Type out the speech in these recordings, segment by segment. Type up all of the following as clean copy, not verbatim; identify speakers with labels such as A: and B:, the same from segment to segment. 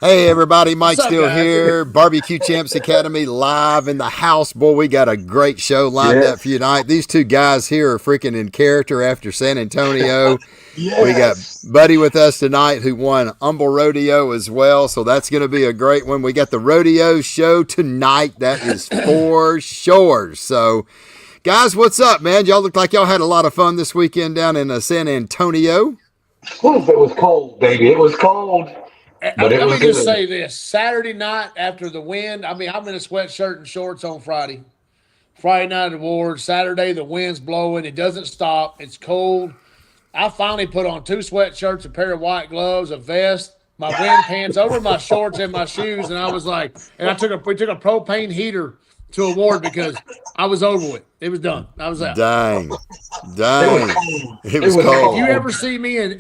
A: Hey everybody, Mike
B: What's up,
A: still
B: guys?
A: here. Barbecue Champs Academy live in the house. Boy, we got a great show lined up for you
C: Yes.
A: tonight. These two guys here are freaking in character after San Antonio. We got
C: Yes.
A: Buddy with us tonight who won Humble Rodeo as well, so that's going to be a great one. We got the rodeo show tonight. That is for sure. So, guys, what's up, man? Y'all look like y'all had a lot of fun this weekend down in San Antonio.
C: Oof, it was cold, baby. It was cold, but it
B: Let
C: was
B: me just
C: good.
B: say this: Saturday night after the win, I'm in a sweatshirt and shorts on Friday. Friday night awards. Saturday the wind's blowing. It doesn't stop. It's cold. I finally put on two sweatshirts, a pair of white gloves, a vest, my wind pants over my shorts and my shoes, and I was like, and we took a propane heater to award because I was over with. It was done. I was out.
A: Dang.
C: It was
A: Dang.
C: cold.
A: It
C: It
A: was
C: was
B: If
A: cold.
B: you
C: cold.
B: ever see me in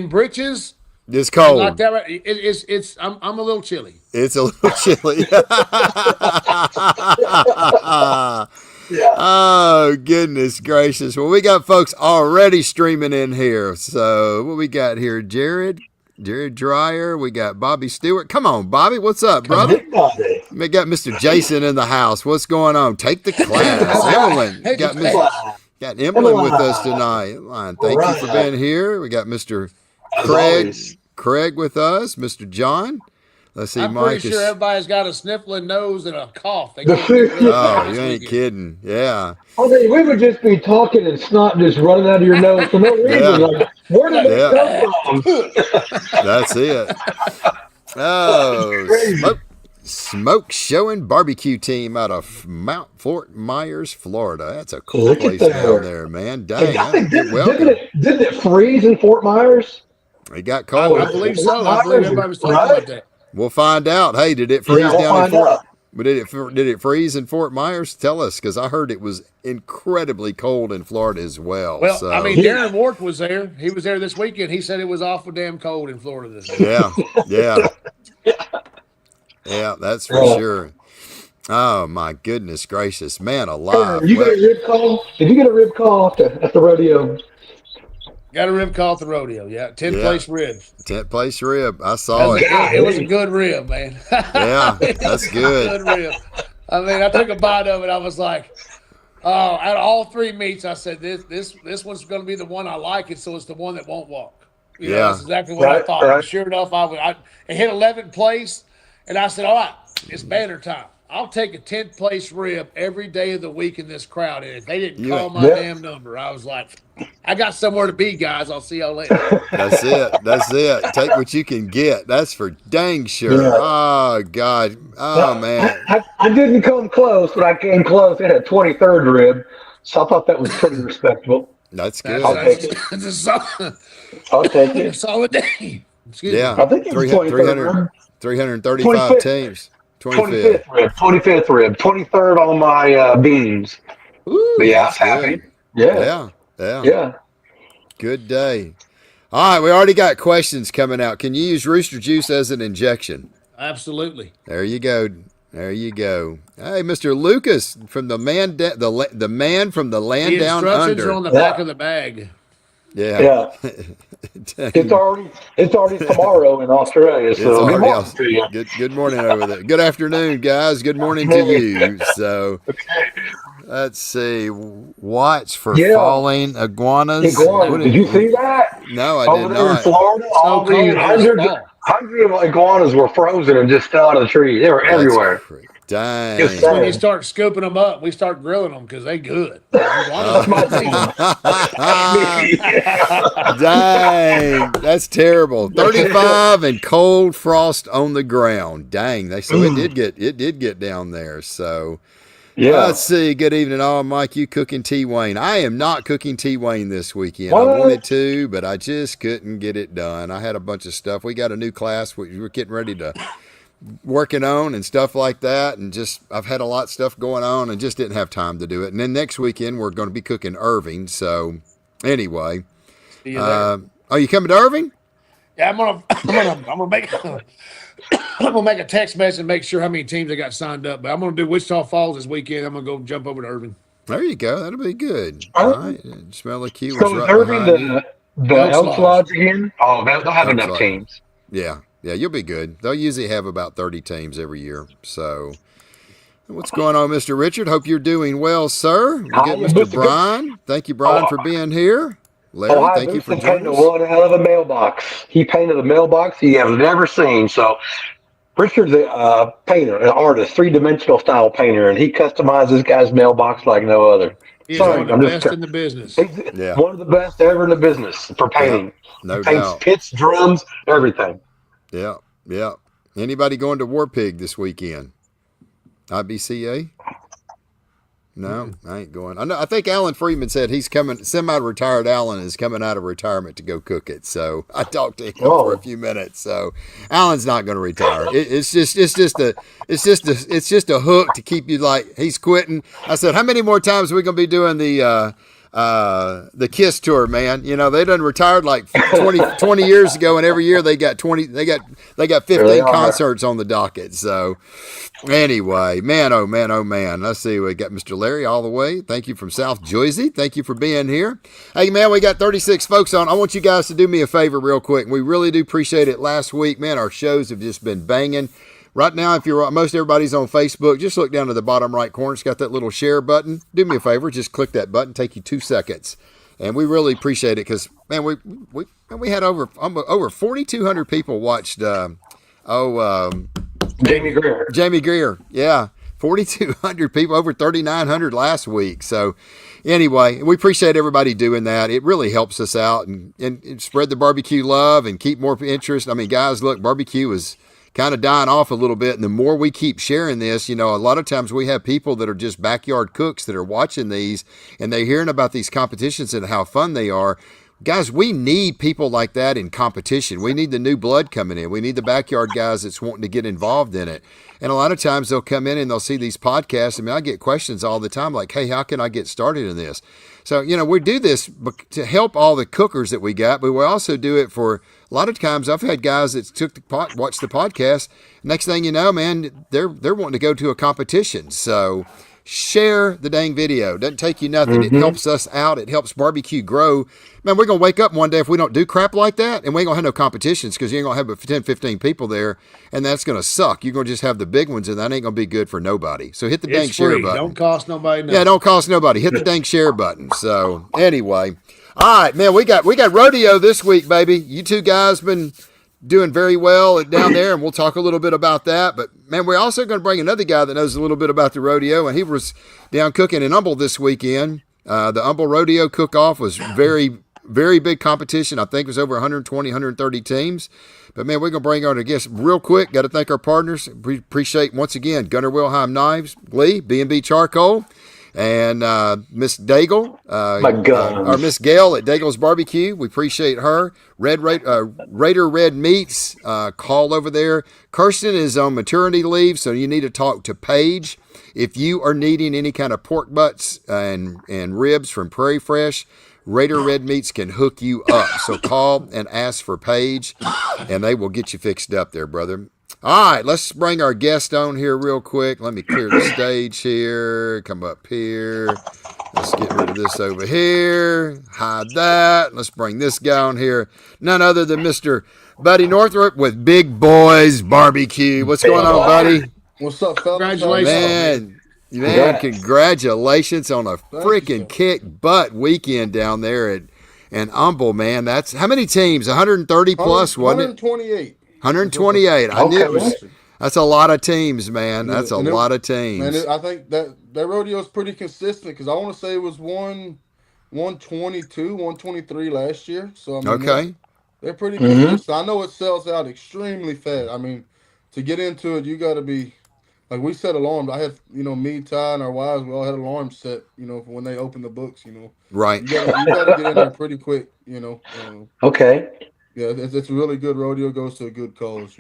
B: breeches
A: It's
B: and like
A: cold.
B: that, it's I'm a little chilly.
A: It's a little chilly.
C: Yeah.
A: Oh, goodness gracious. Well, we got folks already streaming in here. So, what we got here? Jared Dreyer. We got Bobby Stewart. Come on, Bobby. What's up, brother?
C: Everybody.
A: We got Mr. Jason in the house. What's going on? Take the class. Emily.
B: Hey,
A: Got
B: hey,
A: Got Emily with us
C: Emily.
A: tonight.
C: All
A: Thank you for
C: right.
A: being here. We got Mr.
C: As
A: Craig.
C: always.
A: Craig with us. Mr. John. Let's see.
B: I'm pretty
A: Mike
B: sure
A: is.
B: everybody's got a sniffling nose and a cough. They
C: The
B: couldn't get rid of
A: Oh,
B: that
A: you
B: this
A: ain't
B: weekend.
A: kidding. Yeah.
C: I mean, we would just be talking and snot just running out of your nose for no reason.
A: Yeah.
C: Like, where
B: You're
C: did that
B: like,
A: Yeah.
C: come from?
A: That's it.
C: It's
A: Oh,
C: crazy.
A: smoke showing barbecue team out of Mount Fort Myers, Florida. That's a cool
C: Look at
A: place down
C: there.
A: there, man.
C: Hey,
A: Dang,
C: I think
A: welcome.
C: didn't it freeze in Fort Myers?
A: It got
B: I
C: Was
A: cold.
C: it
B: believe
C: Fort
B: so. I believe
C: Myers?
B: everybody was talking
C: Right?
B: about that.
A: We'll find out. Hey, did it
C: Yeah,
A: freeze
C: we'll
A: down in
C: find
A: Fort?
C: out.
A: But did it freeze in Fort Myers? Tell us, because I heard it was incredibly cold in Florida as well.
B: Well, I
A: So
B: mean,
C: Yeah.
B: Darren Ward was there. He was there this weekend. He said it was awful damn cold in Florida this week.
A: yeah, yeah, yeah. That's for
C: Yeah.
A: sure. Oh my goodness gracious, man
C: Aaron,
A: alive.
C: you got
A: Well,
C: a rib call? Did you get a rib call at the rodeo?
B: Got a rib call at the rodeo. Yeah, 10
A: yeah.
B: place ribs.
A: 10th place rib. I saw it.
B: It was a
C: Golly.
B: good rib, man.
A: Yeah,
B: It
A: that's
B: was a
A: good.
B: good rib. I mean, I took a bite of it. I was like, oh, out of all three meats, I said this one's going to be the one I like, and so it's the one that won't walk.
A: Yeah,
B: That's exactly what I
C: Right,
B: thought. And
C: right.
B: sure enough, it hit 11th place, and I said, all right, it's banner time. I'll take a 10th place rib every day of the week in this crowd. And if they didn't
A: you
B: call
A: ain't.
B: my
C: Yeah.
B: damn number, I was like, I got somewhere to be, guys. I'll see y'all later.
A: That's it. That's it. Take what you can get. That's for dang sure.
C: Yeah.
A: Oh God. Oh
C: Now,
A: man.
C: I didn't come close, but I came close. It had 23rd rib, so I thought that was pretty respectable.
A: That's
B: That's
C: I'll
A: good.
C: take
B: that's,
C: it.
B: that's a, solid,
C: I'll take
B: a
C: it.
B: solid day. Excuse me.
A: Yeah.
C: I think it was 23rd rib.
A: 335
C: 25th,
A: teams. 25th.
C: 25th rib, 25th rib, 23rd on my beans. But
B: Woo.
C: yeah, I
A: That's
C: was happy.
A: good.
C: Yeah,
A: Yeah. Yeah.
C: yeah.
A: Good day. All right. We already got questions coming out. Can you use rooster juice as an injection?
B: Absolutely.
A: There you go. There you go. Hey, Mr. Lucas from the man, the man from the land
B: The
A: down
B: instructions are
A: under.
B: on the back
C: Yeah,
B: of the bag.
A: Yeah.
C: yeah. It's already tomorrow in Australia.
A: It's
C: So good
A: already
C: morning
A: else.
C: to you.
A: Good morning over there. Good afternoon, guys. Good morning to you. So let's see. Watch for
C: Yeah,
A: falling iguanas.
C: iguanas. Did you see that
A: No, I
C: over
A: did
C: there in
A: not.
C: Florida?
B: So
C: All these
B: cold, there's
C: hundreds,
B: fall.
C: hundreds of iguanas were frozen and just fell out of the tree. They were
A: That's
C: everywhere. It's
B: That's
A: dang.
B: when you
C: sad.
B: start scooping them up. We start grilling them because they good. Iguanas
C: That's
B: are
C: my
B: good too.
C: jam. That's me.
A: Dang, that's terrible. 35 and cold frost on the ground. Dang, so it did get down there. So
C: Yeah.
A: let's see. Good evening, all. Mike, you cooking T Wayne? I am not cooking T Wayne this weekend. I wanted
C: What?
A: to, but I just couldn't get it done. I had a bunch of stuff. We got a new class we were getting ready to working on and stuff like that, and just I've had a lot of stuff going on and just didn't have time to do it. And then next weekend we're going to be cooking Irving. So anyway,
B: See you there.
A: are you coming to Irving?
B: Yeah, I'm gonna make I'm gonna make a text message and make sure how many teams I got signed up. But I'm gonna do Wichita Falls this weekend. I'm gonna go jump over to Irving.
A: There you go. That'll be good. All right. Smell the key was
C: So is
A: right
C: Irving
A: behind you.
C: the
B: Elks
C: Elks
B: Lodge.
C: Lodge again? Oh, they'll have
A: Elks
C: enough
A: Lodge.
C: teams.
A: Yeah. Yeah, you'll be good. They'll usually have about 30 teams every year. So, what's going on, Mr. Richard? Hope you're doing well, sir. We
C: Hi,
A: get Mr.
C: Mr. Good.
A: Brian. Thank you, Brian,
C: Oh,
A: for being here.
C: oh,
A: Larry,
C: hi,
A: thank you for
C: Vincent
A: joining
C: painted
A: us.
C: one hell of a mailbox. He painted a mailbox he has never seen. So Richard's a painter, an artist, three-dimensional style painter, and he customized this guy's mailbox like no other.
B: He is
A: Yeah,
B: one
C: Sorry,
B: of
C: I'm
B: the
C: just
B: best in the business.
C: he's
A: yeah,
C: one of the best ever in the business for
A: yeah,
C: painting. He
A: no
C: paints
A: doubt.
C: pits, drums, everything.
A: Yeah, yeah. Anybody going to War Pig this weekend? IBCA? No, I ain't going. I know. I think Alan Freeman said he's coming. Semi-retired Alan is coming out of retirement to go cook it. So I talked to him for a
C: Oh,
A: few minutes. So Alan's not going to retire. It's just a hook to keep you like he's quitting. I said, how many more times are we going to be doing the Kiss tour, man? You know, they done retired like 20 years ago, and every year they got 20. They got
C: there they
A: 15
C: are.
A: concerts on the docket. So. Anyway, man, oh man, oh man. Let's see. We got Mr. Larry all the way. Thank you from South Jersey. Thank you for being here. Hey, man, we got 36 folks on. I want you guys to do me a favor real quick. We really do appreciate it. Last week, man, our shows have just been banging. Right now, if you're most everybody's on Facebook, just look down to the bottom right corner. It's got that little share button. Do me a favor, just click that button. Take you 2 seconds, and we really appreciate it because man, we had over 4,200 people watched.
C: Jamie Greer.
A: Jamie Greer, yeah. 4,200 people, over 3,900 last week. So, anyway, we appreciate everybody doing that. It really helps us out and spread the barbecue love and keep more interest. I mean, guys, look, barbecue is kind of dying off a little bit. And the more we keep sharing this, you know, a lot of times we have people that are just backyard cooks that are watching these and they're hearing about these competitions and how fun they are. Guys, we need people like that in competition. We need the new blood coming in. We need the backyard guys that's wanting to get involved in it. And a lot of times they'll come in and they'll see these podcasts. I mean, I get questions all the time like, hey, how can I get started in this? So, you know, we do this to help all the cookers that we got, but we also do it for a lot of times. I've had guys that watched the podcast. Next thing you know, man, they're wanting to go to a competition. So share the dang video. Doesn't take you nothing. It helps us out. It helps barbecue grow. Man, we're going to wake up one day if we don't do crap like that, and we ain't going to have no competitions because you ain't going to have but 10, 15 people there, and that's going to suck. You're going to just have the big ones, and that ain't going to be good for nobody. So hit the dang
B: It's
A: share
B: free.
A: button.
B: Don't cost nobody nothing.
A: Yeah, don't cost nobody. Hit the dang share button. So anyway, all right, man, we got rodeo this week, baby. You two guys been doing very well down there, and we'll talk a little bit about that. But man, we're also going to bring another guy that knows a little bit about the rodeo, and he was down cooking in Humble this weekend. The Humble Rodeo Cook-Off was very, very big competition. I think it was over 120, 130 teams. But man, we're going to bring on our guests real quick. Got to thank our partners. We appreciate, once again, Gunnar Wilhelm Knives, Lee, B&B Charcoal, and Miss Daigle,
C: My guns.
A: or Miss Gail at Daigle's Barbecue. We appreciate her. Raider Red Meats, call over there. Kirsten is on maternity leave, so you need to talk to Paige. If you are needing any kind of pork butts and ribs from Prairie Fresh, Raider Red Meats can hook you up. So call and ask for Paige, and they will get you fixed up there, brother. All right, let's bring our guest on here real quick. Let me clear the stage here. Come up here. Let's get rid of this over here. Hide that. Let's bring this guy on here. None other than Mr. Buddy Northrup with Big Boys Barbecue. What's going on, buddy?
D: What's up, fellas?
B: Congratulations.
A: Man, congratulations on a
D: Thank you,
A: freaking
D: sir.
A: kick butt weekend down there at Humble, man. That's how many teams? 130 plus, wasn't it?
D: 128.
A: 128. I knew it was.
C: Okay.
A: That's a lot of teams, man. That's a
D: And it-
A: lot of teams.
D: Man, I think that rodeo is pretty consistent because I want to say it was 122, 123 last year. So I mean,
A: Okay.
D: they're pretty consistent. I know it sells out extremely fast. I mean, to get into it, you got to be like we set alarms. I had me, Ty, and our wives. We all had alarms set. For when they open the books.
A: Right.
D: You got to get in there pretty quick.
C: Okay.
D: Yeah, it's a really good rodeo. Goes to a good cause.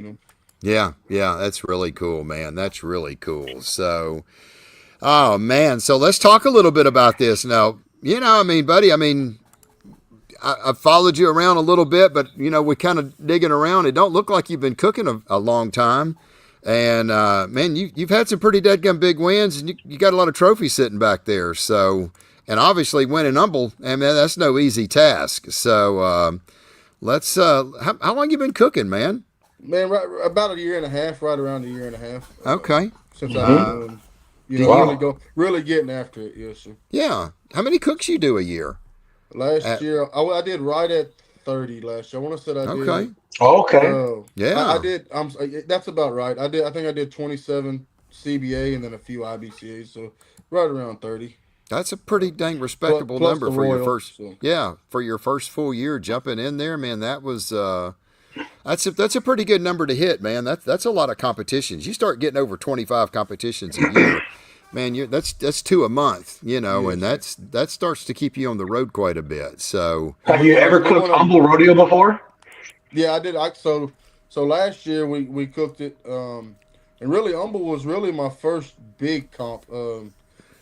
A: Yeah. That's really cool, man. That's really cool. So, oh man. So let's talk a little bit about this now. I mean, buddy. I mean, I've followed you around a little bit, but we're kind of digging around. It don't look like you've been cooking a long time. And man, you've had some pretty deadgum big wins, and you got a lot of trophies sitting back there. So, and obviously winning Humble, I mean, that's no easy task. So, let's. How long you been cooking, man?
D: Man, about a year and a half, right around a year and a half.
A: Okay.
D: Since I've been
C: Hmm.
D: doing,
A: Do
D: really
A: you?
C: Wow.
D: really getting after it. Yes, sir.
A: Yeah. How many cooks you do a year?
D: Last
A: At,
D: year, I did right at 30 last year. I want to say I
A: okay.
D: did.
C: Okay.
D: I
A: Yeah.
D: did. That's about right. I did. I think I did 27 CBA and then a few IBCAs. So right around 30.
A: That's a pretty dang
D: Plus
A: respectable
D: plus
A: number
D: the
A: for your
D: Royal.
A: first.
D: So
A: Yeah, for your first full year jumping in there, man. That was that's a pretty good number to hit, man. That's a lot of competitions. You start getting over 25 competitions a year, man. That's two a month, and
D: yes, sir.
A: that starts to keep you on the road quite a bit. So
D: And
C: Have you ever
D: we
C: cooked
D: went up.
C: Humble Rodeo before?
D: Yeah, I did. So last year we cooked it. And really, Humble was really my first big comp.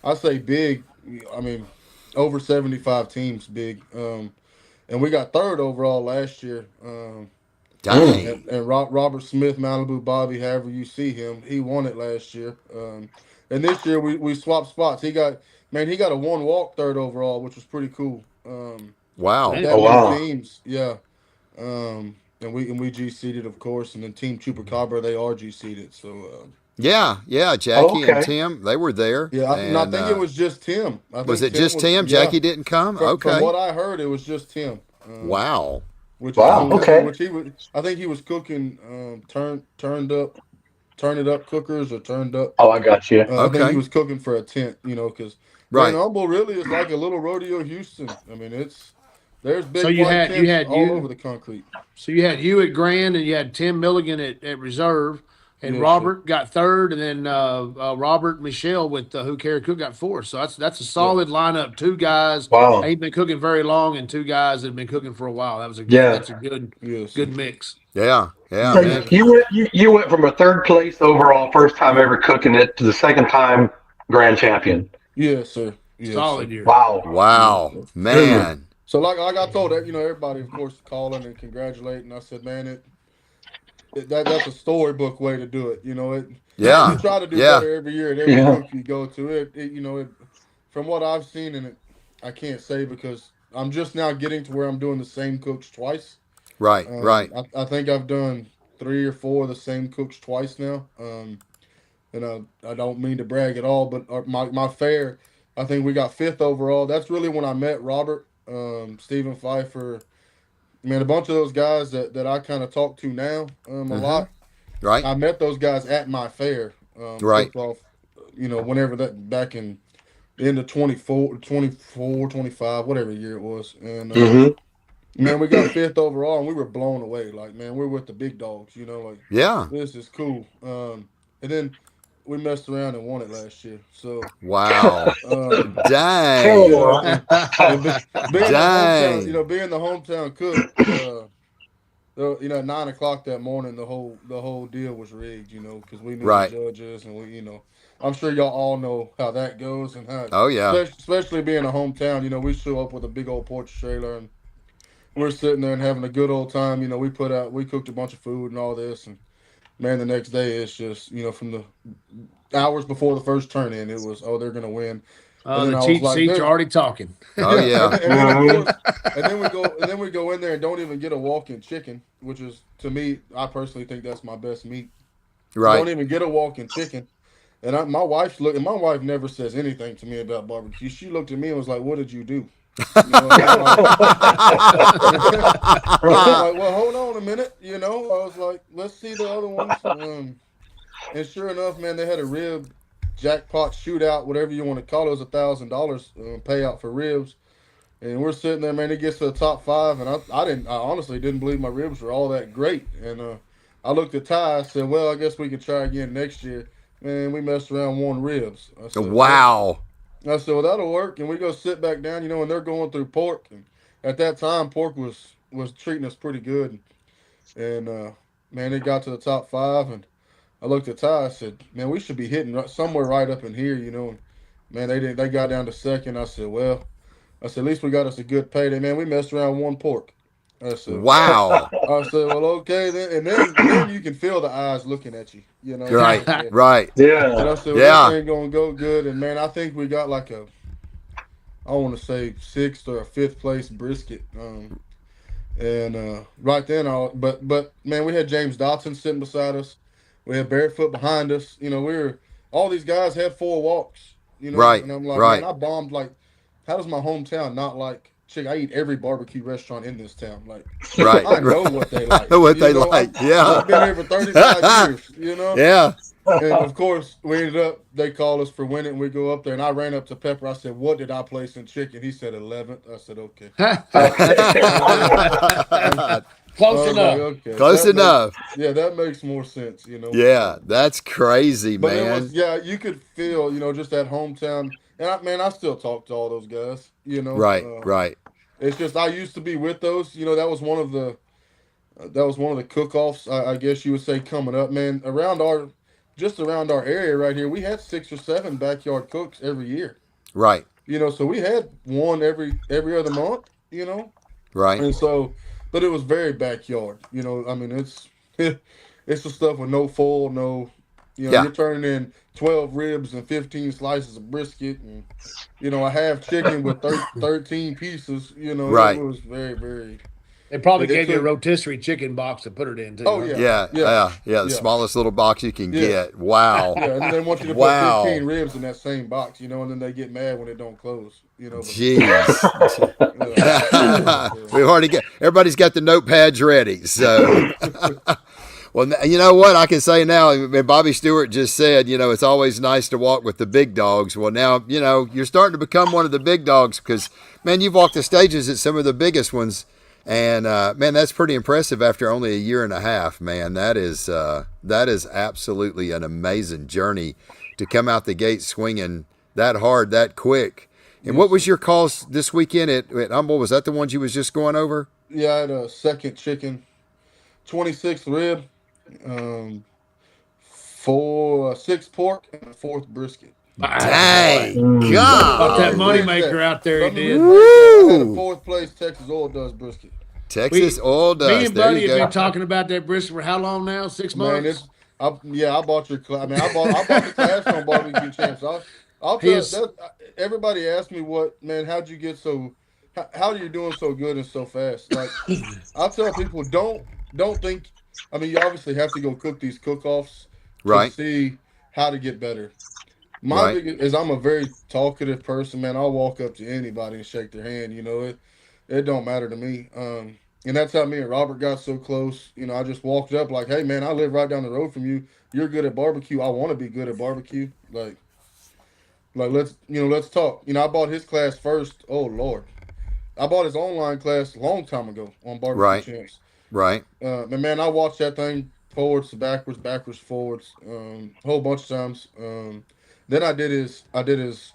D: I say big. I mean, over 75 teams big. And we got third overall last year.
C: Mm.
A: dang,
D: And Robert Smith, Malibu Bobby, however you see him, he won it last year. And this year we swapped spots. He got a one walk third overall, which was pretty cool. With
A: wow,
B: Damn.
C: Oh
D: that many
C: wow.
D: teams, yeah. And we G seeded, of course, and then Team Chupacabra they are G seeded. So
A: yeah.
C: Oh,
A: Jackie and
C: okay.
A: Tim, they were there,
D: yeah, I
A: and
D: think it was just Tim. I
A: was
D: think
A: it
D: Tim
A: just
D: was
A: Tim?
D: yeah.
A: Jackie didn't come.
D: From
A: Okay,
D: what I heard, it was just Tim.
A: wow,
D: Which is
C: Wow.
D: cool.
A: okay,
C: Okay.
D: Which he was. I think he was cooking turn it up cookers or turned up.
C: Oh, I got you.
D: I think he
A: okay,
D: was cooking for a tent. Because man,
A: right.
D: Humble really is like a little rodeo Houston. I mean, there's
B: So
D: big
B: you
D: white
B: had you
D: tents
B: had
D: all
B: you
D: over the concrete.
B: so you had you at Grand and you had Tim Milligan at reserve, and
D: Yes, sir.
B: Robert got third, and then Robert Michelle with Who Carried Cook got fourth. So that's a
D: Yeah.
B: solid lineup. Two guys
C: Wow.
B: ain't been cooking very long, and two guys that have been cooking for a while. That was a good.
C: Yeah.
B: That's a good
D: Yes, sir.
B: good mix.
A: Yeah,
C: So
D: Yeah,
A: man.
C: you, you went from a third place overall first time ever cooking it to the second time grand champion.
D: yes, sir. Yes, sir.
B: Solid year.
C: Wow.
D: Yes,
A: Wow,
D: sir.
A: man.
D: So like I told that, everybody of course calling and congratulating. I said, man, that's a storybook way to do it. You
A: Yeah,
D: try to do
A: yeah.
D: better every year at every
C: Yeah.
D: cook you go to. From what I've seen, and I can't say because I'm just now getting to where I'm doing the same cooks twice.
A: Right, right.
D: I think I've done three or four of the same cooks twice now. And I don't mean to brag at all, but my fair, I think we got fifth overall. That's really when I met Robert, Stephen Pfeiffer, man, a bunch of those guys that I kind of talk to now a
A: Mm-hmm.
D: lot.
A: Right,
D: I met those guys at my fair,
A: right.
D: cooked off, whenever that back in the end of 25, whatever year it was. And
C: Hmm.
D: man, we got fifth overall, and we were blown away. Like, man, we're with the big dogs. Like
A: Yeah.
D: this is cool. And then we messed around and won it last year. So,
A: Wow.
C: Tell
A: Dang.
D: yeah,
C: what.
A: Dang.
D: being the hometown cook, at 9 o'clock that morning, the whole deal was rigged. Because we knew the
A: Right.
D: judges, and I'm sure y'all all know how that goes, and how,
A: Oh yeah.
D: especially being a hometown. We show up with a big old porch trailer, and we're sitting there and having a good old time. We cooked a bunch of food and all this, and man, the next day it's just from the hours before the first turn in, it was, oh, they're gonna win, and then
B: The
D: I was
B: cheap
D: like,
B: seats are
D: there's
B: already talking.
A: Oh
D: yeah, and
A: yeah.
D: then, and then of
C: Mhm.
D: course, and then we go in there and don't even get a walk-in chicken, which is, to me, I personally think that's my best meat.
A: Right.
D: Don't even get a walk-in chicken. And my wife never says anything to me about barbecue. She looked at me and was like, "What did you do?" And I'm like, and I'm like, "Well, hold on a minute." I was like, "Let's see the other ones." And sure enough, man, they had a rib jackpot shootout, whatever you want to call it. It was $1,000 payout for ribs. And we're sitting there, man. It gets to the top five, and I honestly didn't believe my ribs were all that great. And I looked at Ty. I said, "Well, I guess we could try again next year." Man, we messed around, won ribs.
A: Wow.
D: I said, well, that'll work. And we go sit back down, and they're going through pork. And at that time, pork was treating us pretty good. And man, it got to the top five, and I looked at Ty. I said, "Man, we should be hitting somewhere right up in here." And man, they didn't. They got down to second. I said, "Well." I said, at least we got us a good payday, man. We messed around one pork. I said,
A: Wow.
D: well, okay then. And then you can feel the eyes looking at you,
A: Right.
D: and
A: Right.
D: I
C: Yeah.
D: said, well, this
A: Yeah.
D: ain't gonna go good. And man, I think we got like I want to say sixth or a fifth place brisket. And right then, but man, we had James Dotson sitting beside us. We had Barefoot behind us. All these guys had 4 walks.
A: Right,
D: And I'm like, man,
A: right,
D: I bombed. Like, how does my hometown not like? Chick, I eat every barbecue restaurant in this town. Like,
A: right,
D: I know
A: right.
D: what they
A: I
D: like.
A: know what they like.
D: I've been here for 35
A: Yeah.
D: years.
A: Yeah.
D: And of course, we ended up. They called us for winning. We go up there, and I ran up to Pepper. I said, "What did I place in chicken?" He said 11th. I said, "Okay."
B: Close
D: I was like,
B: enough.
D: "Okay,
A: Close enough.
D: that makes more sense."
A: Yeah, that's crazy,
D: But it
A: man.
D: was, yeah, you could feel, just that hometown. And I still talk to all those guys.
A: Right, right,
D: It's just I used to be with those. That was one of the cook-offs, I guess you would say, coming up, man. Just around our area right here, we had 6 or 7 backyard cooks every year.
A: right,
D: So we had one every other month.
A: right.
D: And so, but it was very backyard. I mean, it's the stuff with no full, no.
A: Yeah.
D: You're turning in 12 ribs and 15 slices of brisket, and a half chicken with 13 pieces. It
A: Right.
D: was very, very.
B: They probably
D: It
B: gave you a
D: took.
B: rotisserie chicken box to put it in too.
D: Oh
B: Huh?
D: yeah,
A: Yeah,
D: yeah,
A: yeah, yeah. The
D: yeah.
A: smallest little box you can
D: Yeah.
A: get. Wow.
D: Yeah, and then they want you to put
A: Wow.
D: 15 ribs in that same box, and then they get mad when it don't close, But,
A: Jeez.
D: yeah.
A: We've already got everybody's got the notepads ready. So, well, you know what I can say now. Bobby Stewart just said, it's always nice to walk with the big dogs. Well, now you're starting to become one of the big dogs because, man, you've walked the stages at some of the biggest ones, and man, that's pretty impressive after only a year and a half. Man, that is absolutely an amazing journey to come out the gate swinging that hard, that quick. And what was your calls this weekend at Humble? Was that the ones you was just going over?
D: Yeah, I had a second chicken, 26th rib, um, 6 pork, and a 4th brisket.
A: Dang,
B: Got that
A: God.
B: moneymaker out there, he
D: Let me
B: did.
D: rephrase that. I had a
A: Woo.
D: 4th place Texas Oil Does brisket.
A: Texas oil
B: Me
A: dust.
B: and
A: There
B: Buddy
A: you
B: have
A: go.
B: been talking about that brisket for how long now? 6
D: Man,
B: months.
D: I bought your class. I mean, I bought the class on barbecue champs. I'll
B: He
D: tell
B: is.
D: that. Everybody asked me how'd you get so, how are you doing so good and so fast? Like, I tell people, don't think. I mean, you obviously have to go cook these cook-offs to
A: Right,
D: see how to get better. My
A: right,
D: biggest is I'm a very talkative person, man. I'll walk up to anybody and shake their hand. It don't matter to me. And that's how me and Robert got so close. I just walked up like, hey man, I live right down the road from you. You're good at barbecue. I want to be good at barbecue. Like let's talk. I bought his class first. Oh Lord, I bought his online class a long time ago on barbecue
A: right,
D: champs.
A: right,
D: And man, I watched that thing forwards to backwards, backwards forwards, a whole bunch of times. Then I did his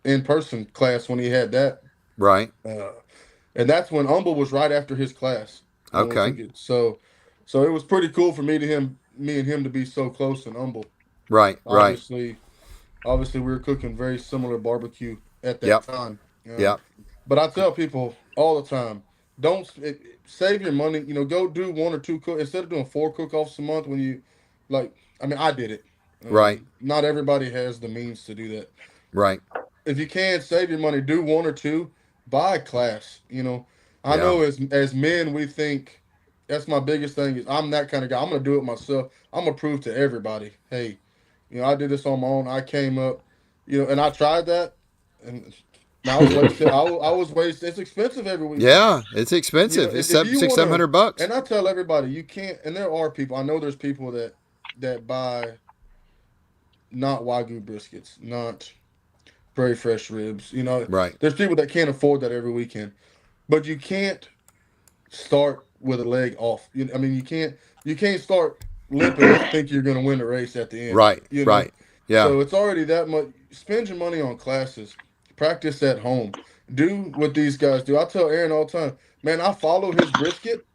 D: in person class when he had that,
A: right.
D: uh, and that's when Humble was right after his class when we
A: Okay.
D: took it. So it was pretty cool for me and him to be so close and Humble.
A: Right, right.
D: Obviously, we were cooking very similar barbecue at that
A: Yep,
D: time.
A: yep.
D: But I tell people all the time, don't save your money. Go do 1 or 2 cook instead of doing 4 cook-offs a month. When you like, I mean, I did it.
A: Right,
D: Not everybody has the means to do that.
A: right.
D: If you can save your money, do 1 or 2, buy a class. I
A: Yeah,
D: know as men we think that's my biggest thing is I'm that kind of guy. I'm gonna do it myself. I'm gonna prove to everybody, hey, I did this on my own. I came up, and I tried that, and I was wasting. I was wasting. It's expensive every weekend.
A: yeah. It's expensive. It's
D: If you
A: six,
D: want
A: seven
D: to,
A: hundred bucks.
D: and I tell everybody you can't. And there are people. I know there's people that buy not Wagyu briskets, not very fresh ribs.
A: Right,
D: There's people that can't afford that every weekend, but you can't start with a leg off. I mean, you can't start limping and think you're going to win the race at the end.
A: right, right. Yeah,
D: So it's already that much. Spend your money on classes. Practice at home. Do what these guys do. I tell Aaron all the time, man. I followed his brisket,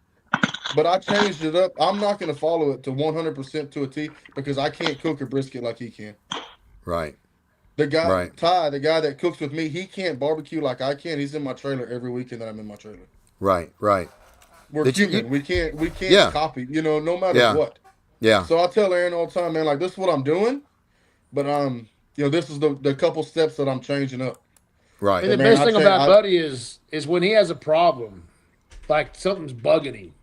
D: but I changed it up. I'm not going to follow it to 100% to a T because I can't cook a brisket like he can.
A: right,
D: The guy
A: right.
D: Ty, the guy that cooks with me, he can't barbecue like I can. He's in my trailer every weekend that I'm in my trailer.
A: Right, right.
D: We're
A: Did
D: human. We can't
A: yeah,
D: copy. No matter
A: yeah,
D: what.
A: yeah.
D: So I tell Aaron all the time, man, like this is what I'm doing, but this is the couple steps that I'm changing up.
A: Right,
B: And the
D: And man,
B: best thing about Buddy is when he has a problem, like something's bugging him.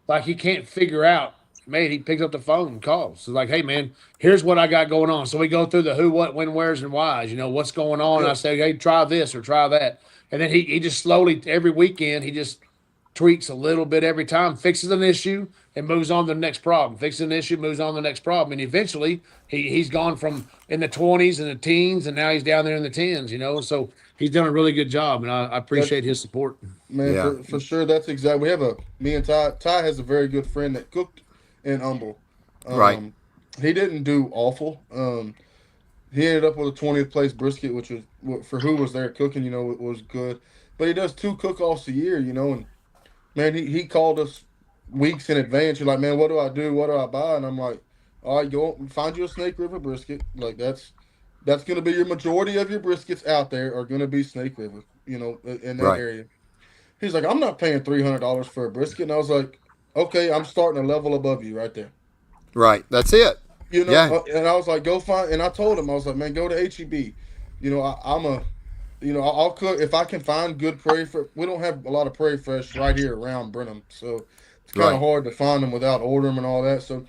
B: Like he can't figure out. Man, he picks up the phone and calls. So like, hey man, here's what I got going on. So we go through the who, what, when, where's, and whys. You know what's going on. I
D: Yep.
B: say, hey, try this or try that, and then he just slowly every weekend he just tweaks a little bit every time, fixes an issue, and moves on to the next problem. Fixes an issue, moves on to the next problem, and eventually he's gone from in the 20s and the teens, and now he's down there in the tens. You know, so he's done a really good job, and I
D: That's
B: appreciate his support.
D: man
A: Yeah.
D: for sure. That's exactly. We have me and Ty. Ty has a very good friend that cooked in Humble.
A: Right.
D: He didn't do awful. He ended up with a 20th place brisket, which was for who was there cooking. You know, it was good. But he does 2 cook-offs a year. You know, and man, he called us weeks in advance. You're like, man, what do I do? What do I buy? And I'm like, all right, go find you a Snake River brisket. Like that's going to be your majority of your briskets out there are going to be Snake River. You know, in that
A: Right.
D: area. He's like, I'm not paying $300 for a brisket, and I was like, okay, I'm starting a level above you right there.
A: Right. That's it.
D: You know,
A: Yeah.
D: and I was like, go find. And I told him, I was like, man, go to HEB. You know, I'm a you know, I'll cook if I can find good prairie fresh. We don't have a lot of prairie fresh right here around Brenham, so it's kind
A: Right.
D: of hard to find them without ordering them and all that. So,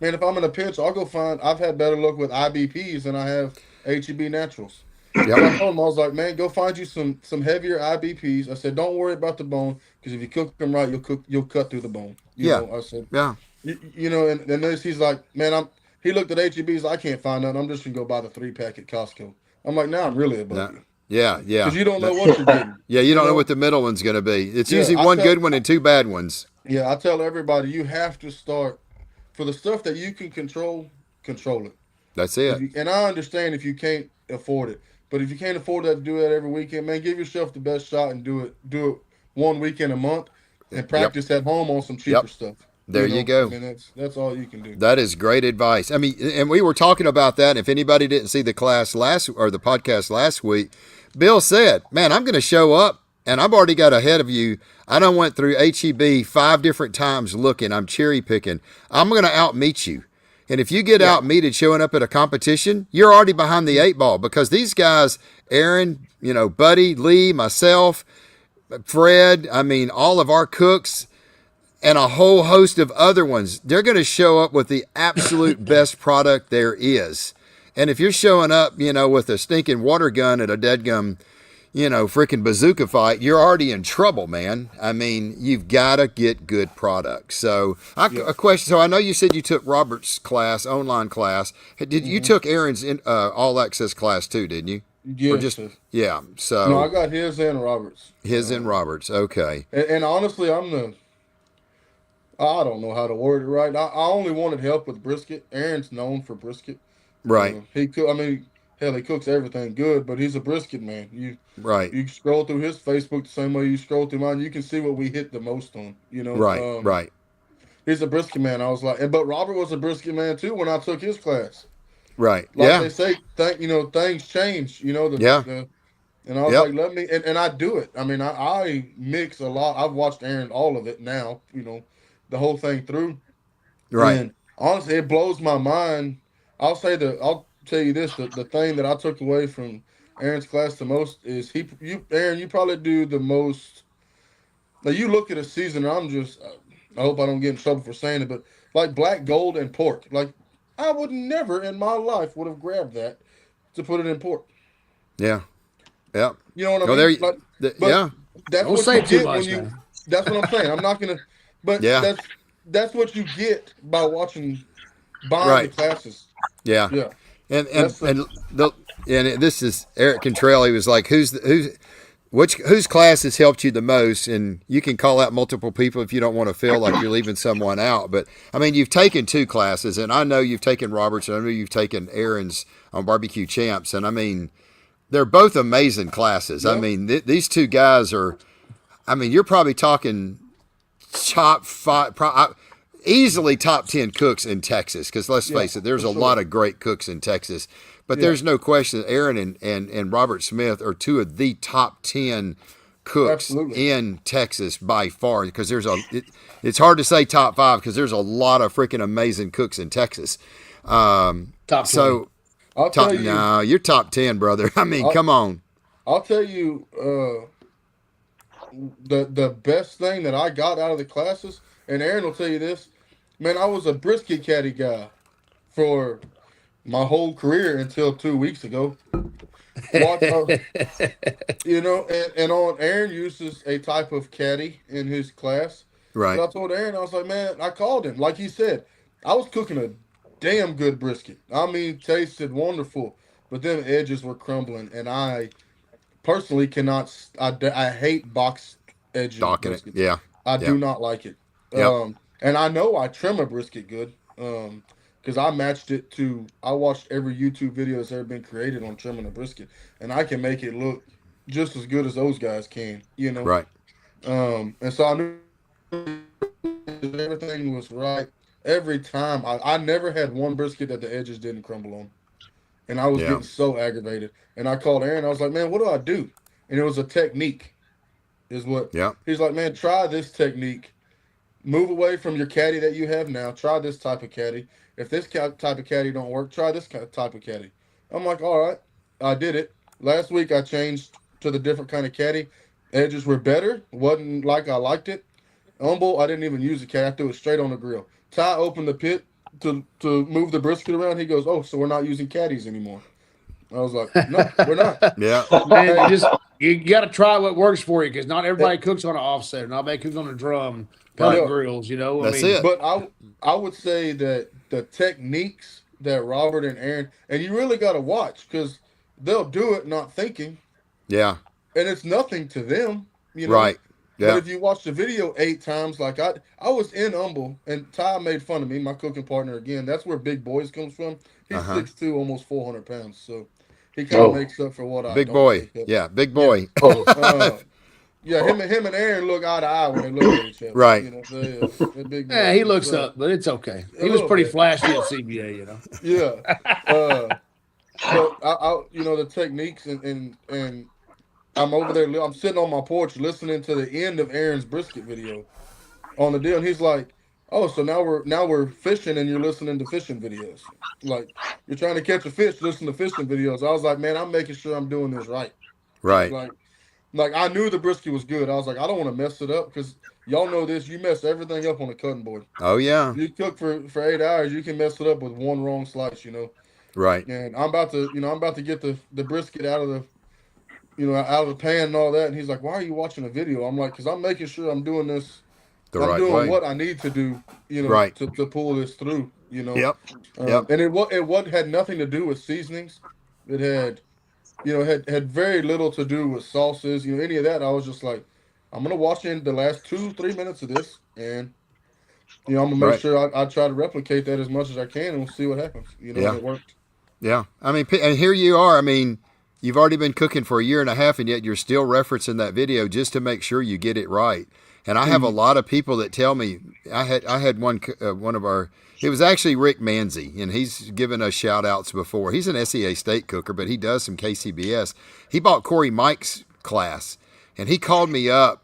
D: man, if I'm in a pinch, I'll go find. I've had better luck with IBPs than I have HEB Naturals. So I
A: Yep.
D: told him, I was like, man, go find you some heavier IBPs. I said, don't worry about the bone because if you cook them right, you'll cut through the bone. You
A: Yeah.
D: know, I said,
A: Yeah.
D: you know, and then he's like, man, he looked at HEBs. I can't find none. I'm just gonna go buy the 3-pack at Costco. I'm like, now I'm really above
A: Yeah.
D: you.
A: Yeah. Yeah.
D: Because you don't know what you're getting.
A: Yeah. You don't know what the middle one's going to be. It's
D: Yeah,
A: usually
D: I
A: one
D: tell-
A: good one and 2 bad ones.
D: Yeah, I tell everybody you have to start for the stuff that you can control it.
A: That's it.
D: And I understand if you can't afford it, but if you can't afford that to do that every weekend, man, give yourself the best shot and do it one weekend a month and practice at home on some cheaper
A: Yep.
D: stuff.
A: There you go.
D: I mean, that's all you can do.
A: That is great advice. I mean, and we were talking about that. If anybody didn't see the podcast last week, Bill said, "Man, I'm going to show up, and I've already got ahead of you. I done went through HEB 5 different times looking. I'm cherry picking. I'm going to outmeet you. And if you get outmeted showing up at a competition, you're already behind the 8 ball because these guys, Aaron, Buddy, Lee, myself, Fred, I mean, all of our cooks." And a whole host of other ones, they're going to show up with the absolute best product there is. And if you're showing up, with a stinking water gun at a deadgum, freaking bazooka fight, you're already in trouble, man. I mean, you've got to get good products. So, a question. So, I know you said you took Robert's class, online class. You took Aaron's all access class too, didn't you?
D: Yeah.
A: Or just yeah. So
D: no, I got his and Roberts.
A: His and Robert's. Okay.
D: And honestly, I don't know how to word it right. I only wanted help with brisket. Aaron's known for brisket.
A: Right.
D: He cook. I mean, hell, he cooks everything good, but he's a brisket man.
A: Right.
D: You scroll through his Facebook the same way you scroll through mine. You can see what we hit the most on.
A: Right. Right.
D: He's a brisket man. I was like, but Robert was a brisket man too when I took his class.
A: Right.
D: Like they say, things change. And I was like, let me, and I do it. I mean, I mix a lot. I've watched Aaron all of it now. The whole thing through.
A: Right.
D: And honestly, it blows my mind. I'll tell you this: the thing that I took away from Aaron's class the most is Aaron, you probably do the most. Now you look at a season, and I hope I don't get in trouble for saying it, but like black gold and pork, like I would never in my life would have grabbed that to put it in pork.
A: Yeah. Yeah.
D: You know what I mean?
A: Yeah.
D: That's
B: Don't
D: what
B: say
D: you
B: too
D: get
B: much,
D: when you.
B: man.
D: That's what I'm saying. I'm not gonna. But that's what you get by buying the classes.
A: Yeah.
D: Yeah.
A: And this is Eric Cantrell. He was like, whose class has helped you the most? And you can call out multiple people if you don't want to feel like you're leaving someone out. But I mean, you've taken 2 classes, and I know you've taken Robert's, and I know you've taken Aaron's on Barbecue Champs, and I mean, they're both amazing classes. Yep. I mean, these 2 guys are. I mean, you're probably talking top 5, easily top 10 cooks in Texas. Because let's face it, there's a lot of great cooks in Texas. But there's no question that Aaron and Robert Smith are 2 of the top 10 cooks in Texas by far. Because it's hard to say top 5 because there's a lot of freaking amazing cooks in Texas.
B: Top 20.
A: So, no, you're top 10, brother. I mean, come on.
D: I'll tell you. the best thing that I got out of the classes, and Aaron will tell you this, man, I was a brisket caddy guy for my whole career until 2 weeks ago. Watch, and on Aaron uses a type of caddy in his class.
A: Right.
D: But I told Aaron, I was like, man, I called him. Like he said, I was cooking a damn good brisket. I mean, tasted wonderful, but then edges were crumbling, and I personally cannot. I hate box edged
A: Docking it.
D: briskets.
A: Yeah.
D: I
A: Yep.
D: do not like it.
A: Yep.
D: And I know I trim a brisket good. Because I matched it to. I watched every YouTube video that's ever been created on trimming a brisket, and I can make it look just as good as those guys can.
A: Right.
D: And so I knew everything was right every time. I never had one brisket that the edges didn't crumble on, and I was
A: Yeah.
D: getting so aggravated. And I called Aaron. I was like, man, what do I do? And it was a technique. Is what
A: Yeah.
D: he's like, man, try this technique. Move away from your caddy that you have now. Try this type of caddy. If this type of caddy don't work, try this type of caddy. I'm like, all right, I did it. Last week I changed to the different kind of caddy. Edges were better. Wasn't like I liked it. Humble, I didn't even use the caddy. I threw it straight on the grill. Ty opened the pit to move the brisket around. He goes, oh, so we're not using caddies anymore. I was like, no, we're not.
A: Yeah.
B: Man, you got to try what works for you, because not everybody cooks on an offset. Not everybody cooks on a drum, pellet
D: Right.
B: grills.
A: That's it.
D: But I would say that the techniques that Robert and Aaron, and you really got to watch, because they'll do it not thinking,
A: Yeah.
D: and it's nothing to them,
A: Right.
D: But
A: Yeah.
D: if you watch the video 8 times, like I was in Humble, and Ty made fun of me, my cooking partner again. That's where Big Boys comes from. He's
A: Uh-huh.
D: 6'2", almost 400 pounds, so he kind of
C: Oh.
D: makes up for what I
A: Big
D: don't
A: boy.
D: make up.
A: Yeah. Big boy.
C: Oh,
D: Yeah, him and Aaron look eye to eye when they look at each other.
A: Right.
D: They're big
B: Yeah,
D: boys.
B: he looks
D: So,
B: up, but it's okay.
D: a
B: He was
D: little
B: pretty
D: bit.
B: flashy at CBA.
D: Yeah. But the techniques and I'm over there. I'm sitting on my porch listening to the end of Aaron's brisket video on the deal, and he's like, "Oh, so now we're fishing, and you're listening to fishing videos. Like you're trying to catch a fish, listen to fishing videos." I was like, "Man, I'm making sure I'm doing this right."
A: Right.
D: Like I knew the brisket was good. I was like, I don't want to mess it up, because y'all know this. You mess everything up on the cutting board.
A: Oh yeah.
D: You cook for 8 hours, you can mess it up with one wrong slice.
A: Right.
D: And I'm about to get the brisket out of the pan and all that. And he's like, "Why are you watching a video?" I'm like, "Because I'm making sure I'm doing this.
A: The
D: I'm
A: right
D: doing
A: way.
D: what I need to do,
A: Right.
D: to pull this through,
A: Yep. Yep.
D: And it had nothing to do with seasonings. It had very little to do with sauces, any of that. I was just like, I'm gonna watch in the last 2-3 minutes of this, and I'm gonna make
A: Right.
D: sure I try to replicate that as much as I can, and we'll see what happens. And
A: Yeah.
D: it worked.
A: Yeah. I mean, and here you are. I mean, you've already been cooking for a year and a half, and yet you're still referencing that video just to make sure you get it right. And I have a lot of people that tell me. I had one of our. It was actually Rick Manzi, and he's given us shout outs before. He's an SEA state cooker, but he does some KCBS. He bought Corey Mike's class, and he called me up.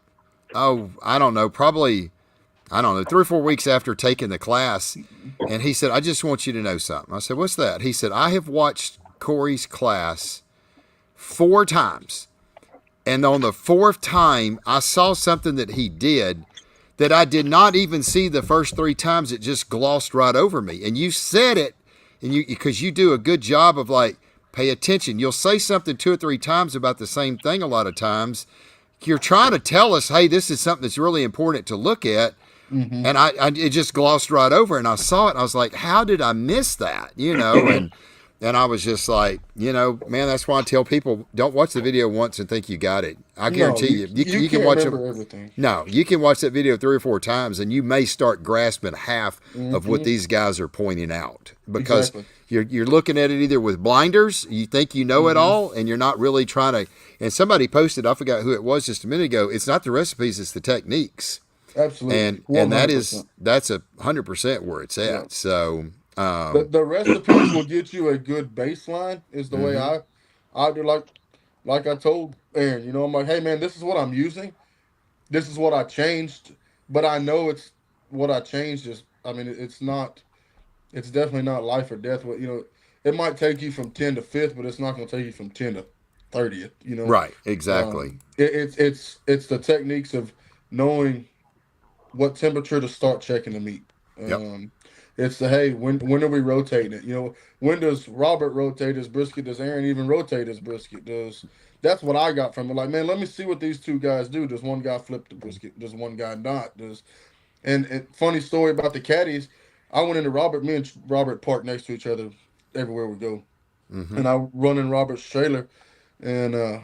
A: Oh, I don't know, probably, I don't know, 3 or 4 weeks after taking the class, and he said, "I just want you to know something." I said, "What's that?" He said, "I have watched Corey's class 4 times. And on the 4th time, I saw something that he did that I did not even see the first 3 times. It just glossed right over me. And you said it, and because you do a good job of like, pay attention. You'll say something 2 or 3 times about the same thing a lot of times. You're trying to tell us, hey, this is something that's really important to look at.
D: Mm-hmm.
A: And I it just glossed right over, and I saw it, and I was like, how did I miss that? And I was just like, man, that's why I tell people, don't watch the video once and think you got it. I guarantee you
D: you
A: can
D: can't
A: watch
D: remember
A: them.
D: everything.
A: No, you can watch that video 3 or 4 times, and you may start grasping half of what these guys are pointing out, because you're looking at it either with blinders, you think you know it all, and you're not really trying to. And somebody posted, I forgot who it was just a minute ago. It's not the recipes, it's the techniques.
D: Absolutely.
A: And
D: 100%.
A: that's 100% where it's at.
D: Yeah.
A: So
D: The recipes will get you a good baseline, is the way I do. Like I told Aaron, I'm like, hey man, this is what I'm using. This is what I changed, but I know it's what I changed is. I mean, it's not. It's definitely not life or death. It might take you from 10 to 5th, but it's not going to take you from 10 to 30th. You know,
A: Right. Exactly.
D: it's the techniques of knowing what temperature to start checking the meat.
A: Yep.
D: It's the hey, when are we rotating it? You know, when does Robert rotate his brisket? Does Aaron even rotate his brisket? That's what I got from it. Like, man, let me see what these two guys do. Does one guy flip the brisket? Does one guy not? And funny story about the caddies. I went into Robert. Me and Robert park next to each other everywhere we go, and I run in Robert's trailer, and I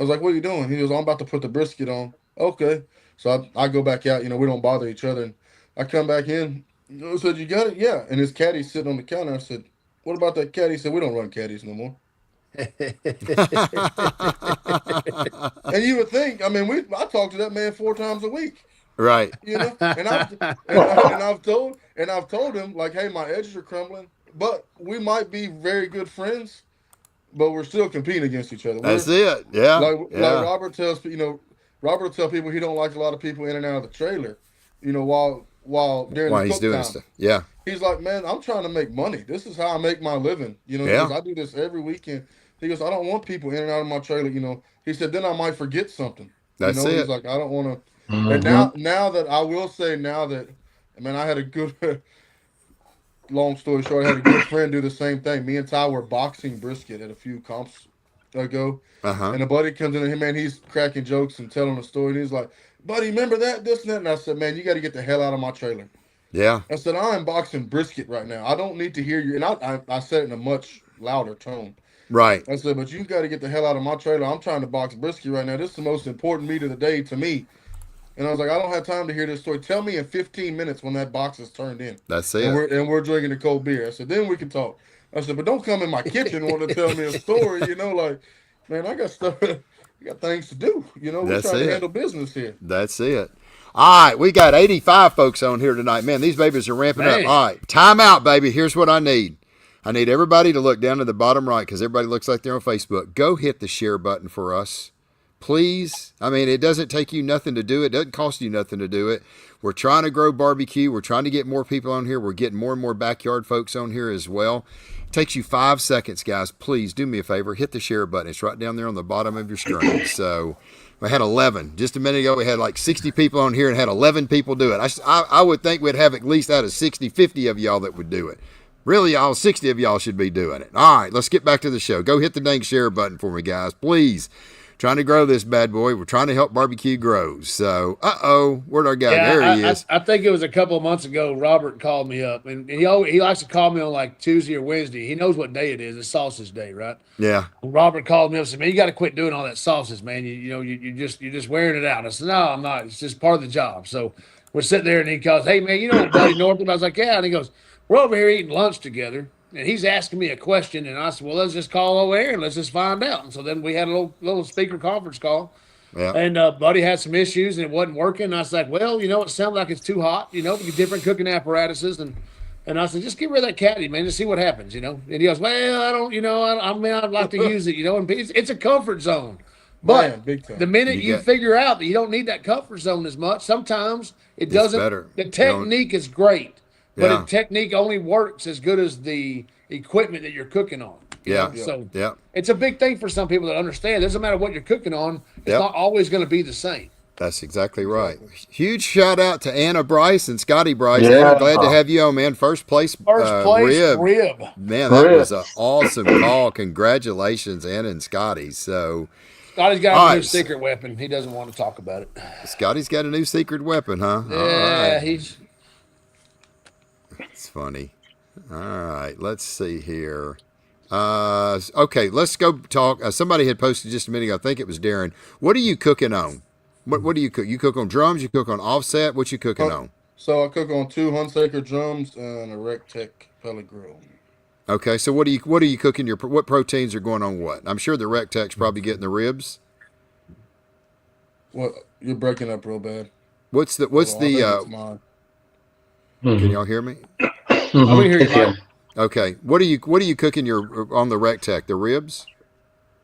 D: was like, "What are you doing?" He goes, "I'm about to put the brisket on." Okay, so I go back out. You know, we don't bother each other. And I come back in. I said, "You got it?" Yeah. And his caddy's sitting on the counter. I said, "What about that caddy?" He said, "We don't run caddies no more." And you would think, I mean, I talk to that man 4 times a week.
A: Right.
D: You know, and I've told him like, "Hey, my edges are crumbling, but we might be very good friends, but we're still competing against each other.
A: That's
D: We're
A: it. Yeah.
D: like
A: Yeah.
D: Robert tells you know, Robert will tell people he don't like a lot of people in and out of the trailer, you know, while during the
A: While he's
D: cook
A: doing
D: time.
A: stuff. Yeah.
D: He's like, man, I'm trying to make money. This is how I make my living. You know, he
A: Yeah.
D: goes, I do this every weekend. He goes, I don't want people in and out of my trailer. You know, he said, then I might forget something. You
A: That's
D: know, he's
A: it.
D: like, I don't want to. And
C: Mm-hmm.
D: now that I will say now that, man, I had a good. Long story short, I had a good friend do the same thing. Me and Ty were boxing brisket at a few comps ago,
A: Uh huh.
D: and a buddy comes in and him, man, he's cracking jokes and telling a story, and he's like, "Buddy, remember that, this and that?" And I said, "Man, you got to get the hell out of my trailer."
A: Yeah.
D: I said, "I am boxing brisket right now. I don't need to hear you." And I said it in a much louder tone.
A: Right.
D: I said, "But you got to get the hell out of my trailer. I'm trying to box brisket right now. This is the most important meat of the day to me." And I was like, "I don't have time to hear this story. Tell me in 15 minutes when that box is turned in,
A: That's
D: and
A: it.
D: we're drinking a cold beer." I said, "Then we can talk." I said, "But don't come in my kitchen and want to tell me a story. You know, like, man, I got stuff, I got things to do. You know, we're
A: That's
D: trying to
A: it.
D: handle business here."
A: That's it. All right, we got 85 folks on here tonight. Man, these babies are ramping up.
B: Man.
A: All right, time out, baby. Here's what I need. I need everybody to look down to the bottom right because everybody looks like they're on Facebook. Go hit the share button for us. Please. I mean, it doesn't take you nothing to do it. It doesn't cost you nothing to do it. We're trying to grow barbecue. We're trying to get more people on here. We're getting more and more backyard folks on here as well. It takes you 5 seconds, guys. Please do me a favor. Hit the share button. It's right down there on the bottom of your screen. So we had 11. Just a minute ago, we had like 60 people on here and had 11 people do it. I would think we'd have at least out of 60, 50 of y'all that would do it. Really, all 60 of y'all should be doing it. All right, let's get back to the show. Go hit the dang share button for me, guys. Please. Trying to grow this bad boy. We're trying to help barbecue grow. So, where'd our guy?
B: Yeah,
A: There he is.
B: I think it was a couple of months ago. Robert called me up, and he likes to call me on like Tuesday or Wednesday. He knows what day it is. It's sausage day, right?
A: Yeah.
B: And Robert called me up and said, "Man, you got to quit doing all that sausage, man. You're just wearing it out." I said, "No, I'm not. It's just part of the job." So we're sitting there, and he goes, "Hey, man, you know Buddy Northrup?" I was like, "Yeah." And he goes, "We're over here eating lunch together." And he's asking me a question, and I said, "Well, let's just call over there and let's just find out." And so then we had a little speaker conference call,
A: Yeah.
B: and Buddy had some issues and it wasn't working. And I was like, "Well, it sounds like it's too hot, different cooking apparatuses." And I said, "Just get rid of that caddy, man, just see what happens." And he goes, "Well, I don't, I mean, I'd like to use it, and it's a comfort zone.
D: Man,
B: But
D: big
B: the
D: time.
B: minute
A: You
B: you
A: got
B: figure out that you don't need that comfort zone as much, sometimes it
A: it's
B: doesn't.
A: better.
B: The
A: You don't,
B: technique is great, but the
A: yeah.
B: technique only works as good as the equipment that you're cooking on.
A: Yeah.
D: Yeah.
B: So
A: Yeah.
B: it's a big thing for some people that understand. It doesn't matter what you're cooking on; it's
A: Yep.
B: not always going to be the same.
A: That's exactly right.
D: Exactly.
A: Huge shout out to Anna Bryce and Scotty Bryce. Anna,
C: Yeah.
A: glad to have you on, man. First place
B: First place
A: rib.
B: rib.
A: Man, that was an
C: Ribs.
A: awesome call. Congratulations, Anna and Scotty. So,
B: Scotty's got
A: all
B: a new
A: right.
B: secret weapon. He doesn't want to talk about it.
A: Scotty's got a new secret weapon, huh? All
B: Yeah,
A: right.
B: he's
A: It's funny. All right. Let's see here. Okay, let's go talk. Somebody had posted just a minute ago. I think it was Darren. What are you cooking on? What do you cook? You cook on drums? You cook on offset? What you cooking
D: Huh.
A: on?
D: So I cook on two Hunsaker drums and a Rectech pellet grill.
A: Okay, so what are you cooking? What proteins are going on what? I'm sure the Rectech's probably getting the ribs.
D: What you're breaking up real bad.
A: What's the
D: Hold
A: what's
D: on, I
A: the
D: think it's mine.
A: can
C: Mm-hmm.
A: y'all hear me?
B: we hear you,
C: It's
B: Mike.
C: him.
A: Okay. What are you cooking your on the Rectech? The ribs?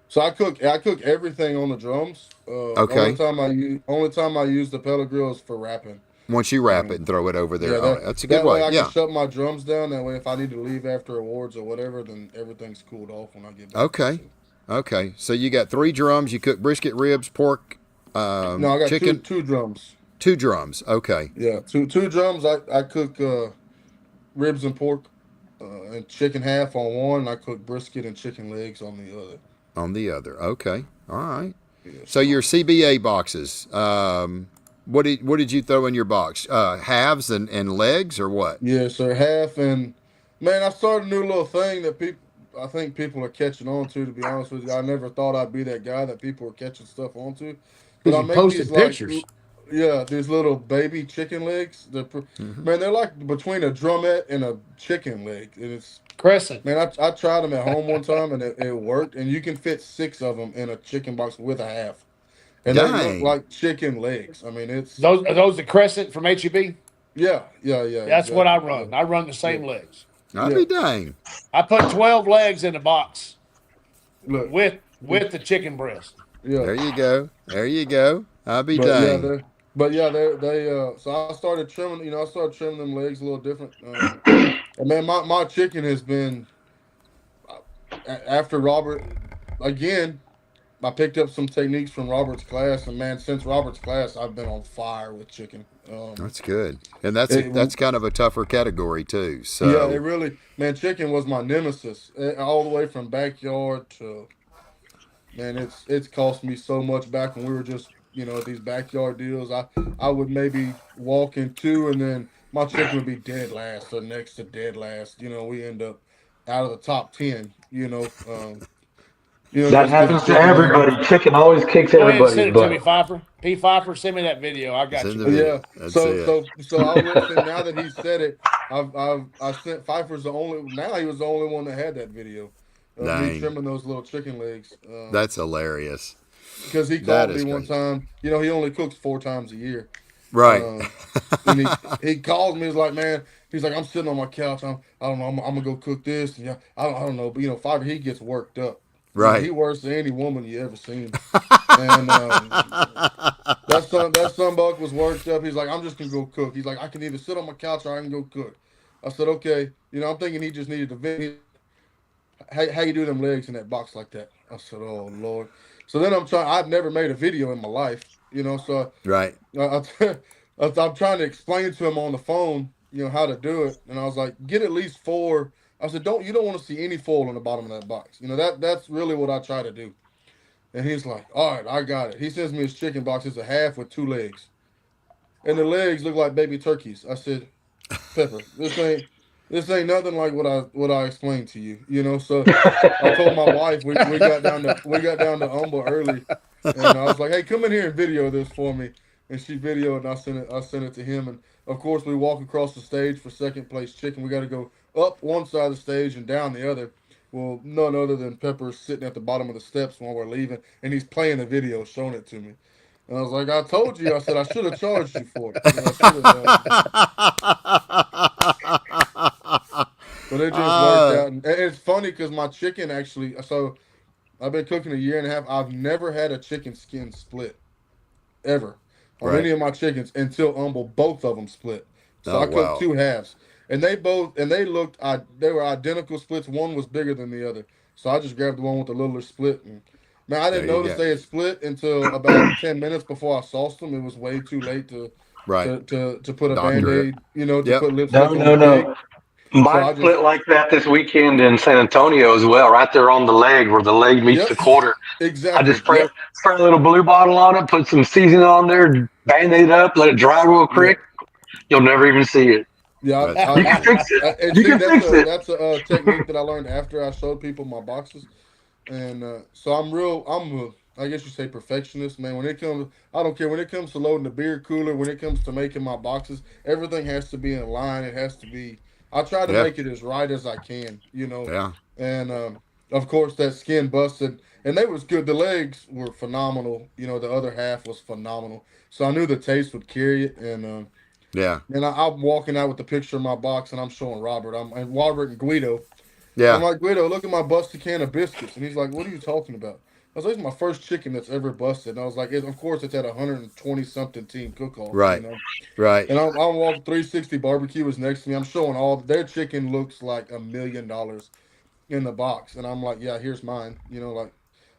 D: So I cook everything on the drums.
A: Okay.
D: Only time I use the pellet grill is for wrapping.
A: Once you wrap it
D: Um,
A: and throw it over
D: yeah,
A: there on it. That's a good
D: that way
A: way.
D: I can
A: Yeah.
D: shut my drums down. That way, if I need to leave after awards or whatever, then everything's cooled off when I get back.
A: Okay. Okay, so you got 3 drums. You cook brisket, ribs, pork,
D: No, I got
A: chicken.
D: two drums.
A: 2 drums. Okay,
D: Yeah, two drums. I cook ribs and pork and chicken half on one. And I cook brisket and chicken legs on the other.
A: on the other. Okay, all right.
D: Yeah,
A: So
D: so
A: your CBA boxes. What did you throw in your box? Halves and legs or what?
D: yeah, so half and man, I started a new little thing that people. I think people are catching on to. To be honest with you, I never thought I'd be that guy that people are catching stuff onto. But
B: Because
D: I
B: you
D: make these
B: posted
D: like,
B: pictures.
D: yeah, these little baby chicken legs.
A: Hmm.
D: Man, they're like between a drumette and a chicken leg, and it's
B: Crescent.
D: man. I tried them at home one time and it worked, and you can fit 6 of them in a chicken box with a half, and they look
A: Dang.
D: like chicken legs. I mean, it's
B: Those are those the Crescent from HEB?
D: yeah,
B: That's what I
D: exactly. Yeah,
B: run. I run the
D: yeah,
B: same legs.
A: I'll
D: yeah.
A: be dang.
B: I put 12 legs in the box
D: Look,
B: with the chicken breast.
D: yeah.
A: There you go. There you go. I'll be
D: But yeah,
A: dang.
D: they so I started trimming, I started trimming them legs a little different. And man, my chicken has been after Robert again. I picked up some techniques from Robert's class, and man, since Robert's class, I've been on fire with chicken.
A: That's good. And that's
D: It,
A: that's kind of a tougher category too.
D: yeah, it
A: So
D: really, man, chicken was my nemesis, all the way from backyard to man, it's cost me so much back when we were just these backyard deals. I would maybe walk in two, and then my chicken would be dead last or next to dead last. We end up out of the top 10.
C: That
D: just because
C: happens to
D: chicken ain't.
C: everybody. Chicken always kicks
B: Go ahead and
C: everybody's
B: send it to
C: butt.
B: me, Pfeiffer. P. Pfeiffer, send me that video. I got
A: send
B: you,
A: the
B: man.
A: video.
D: Yeah.
A: That's
D: So
A: it.
D: so so I listen now that he said it. I sent Pfeiffer's the only now he was the only one that had that video of me
A: Dang.
D: trimming those little chicken legs.
A: That's hilarious.
D: Because he
A: That
D: called me
A: is
D: one
A: crazy.
D: time. He only cooks 4 times a year.
A: Right.
D: Um, and he calls me. He's like, man, he's like, I'm sitting on my couch. I don't know. I'm gonna go cook this. And yeah, I don't know. But Fiverr, he gets worked up. He
A: Right.
D: worse than any woman you ever seen. And that son buck was worked up. He's like, I'm just gonna go cook. He's like, I can either sit on my couch or I can go cook. I said, okay. I'm thinking he just needed to vent. How you do them legs in that box like that? I said, oh Lord. So then I'm trying. I've never made a video in my life. So
A: Right.
D: I'm trying to explain to him on the phone, how to do it. And I was like, get at least 4. I said, you don't want to see any foil on the bottom of that box. That's really what I try to do. And he's like, all right, I got it. He sends me his chicken box. It's a half with 2 legs, and the legs look like baby turkeys. I said, Pepper, this ain't nothing like what I explained to you. So I told my wife we got down to Humble early, and I was like, hey, come in here and video this for me. And she videoed, and I sent it to him. And of course, we walk across the stage for second place chicken. We got to go up one side of the stage and down the other. Well, none other than Pepper sitting at the bottom of the steps when we're leaving, and he's playing the video, showing it to me. And I was like, I told you. I said I should have charged you for it. I should have. But it just worked
A: uh,
D: out. And it's funny because my chicken actually. So I've been cooking a year and a half. I've never had a chicken skin split ever on
A: right.
D: any of my chickens until Humble. Both of them split. So
A: Oh
D: I cooked
A: wow.
D: 2 halves, and they looked. They were identical splits. One was bigger than the other. So I just grabbed the one with the littler split. And man, I
A: There
D: didn't
A: you
D: notice
A: go.
D: they had split until about 10 minutes before I sauced them. It was way too late to
A: Right.
D: to to, to put a
A: Doctor it.
D: band-aid, to
A: Yep.
D: put
C: No,
D: lipstick on the
C: no,
D: pig.
C: no.
D: So
C: Mine
D: I
C: split
D: just
C: like that this weekend in San Antonio as well, right there on the leg where the leg meets
D: yep,
C: the quarter. I just
D: exactly. Yep.
C: spray a little blue bottle on it, put some seasoning on there, band-aid up, let it dry real quick.
D: Yep.
C: You'll never even see it.
D: Yeah,
A: That's
C: You
A: crazy.
C: can fix it.
D: and
C: You
D: see
C: can fix it.
D: that's a technique that I learned after I showed people my boxes, and so I guess you say perfectionist, man. When it comes, I don't care when it comes to loading the beer cooler, when it comes to making my boxes, everything has to be in line. It has to be. I try to
A: Yeah.
D: make it as right as I can.
A: Yeah.
D: And of course that skin busted, and they was good. The legs were phenomenal. The other half was phenomenal. So I knew the taste would carry it, and.
A: Yeah.
D: And I'm walking out with the picture of my box, and I'm showing Robert. And Robert and Guido. I'm
A: Yeah.
D: like, Guido, look at my busted can of biscuits. And he's like, what are you talking about? I was like, it's my first chicken that's ever busted. And I was like, of course, it's at 120 something team cook off,
A: Right. Right.
D: And I'm walking 360 barbecue was next to me. I'm showing all their chicken looks like $1 million in the box. And I'm like, yeah, here's mine.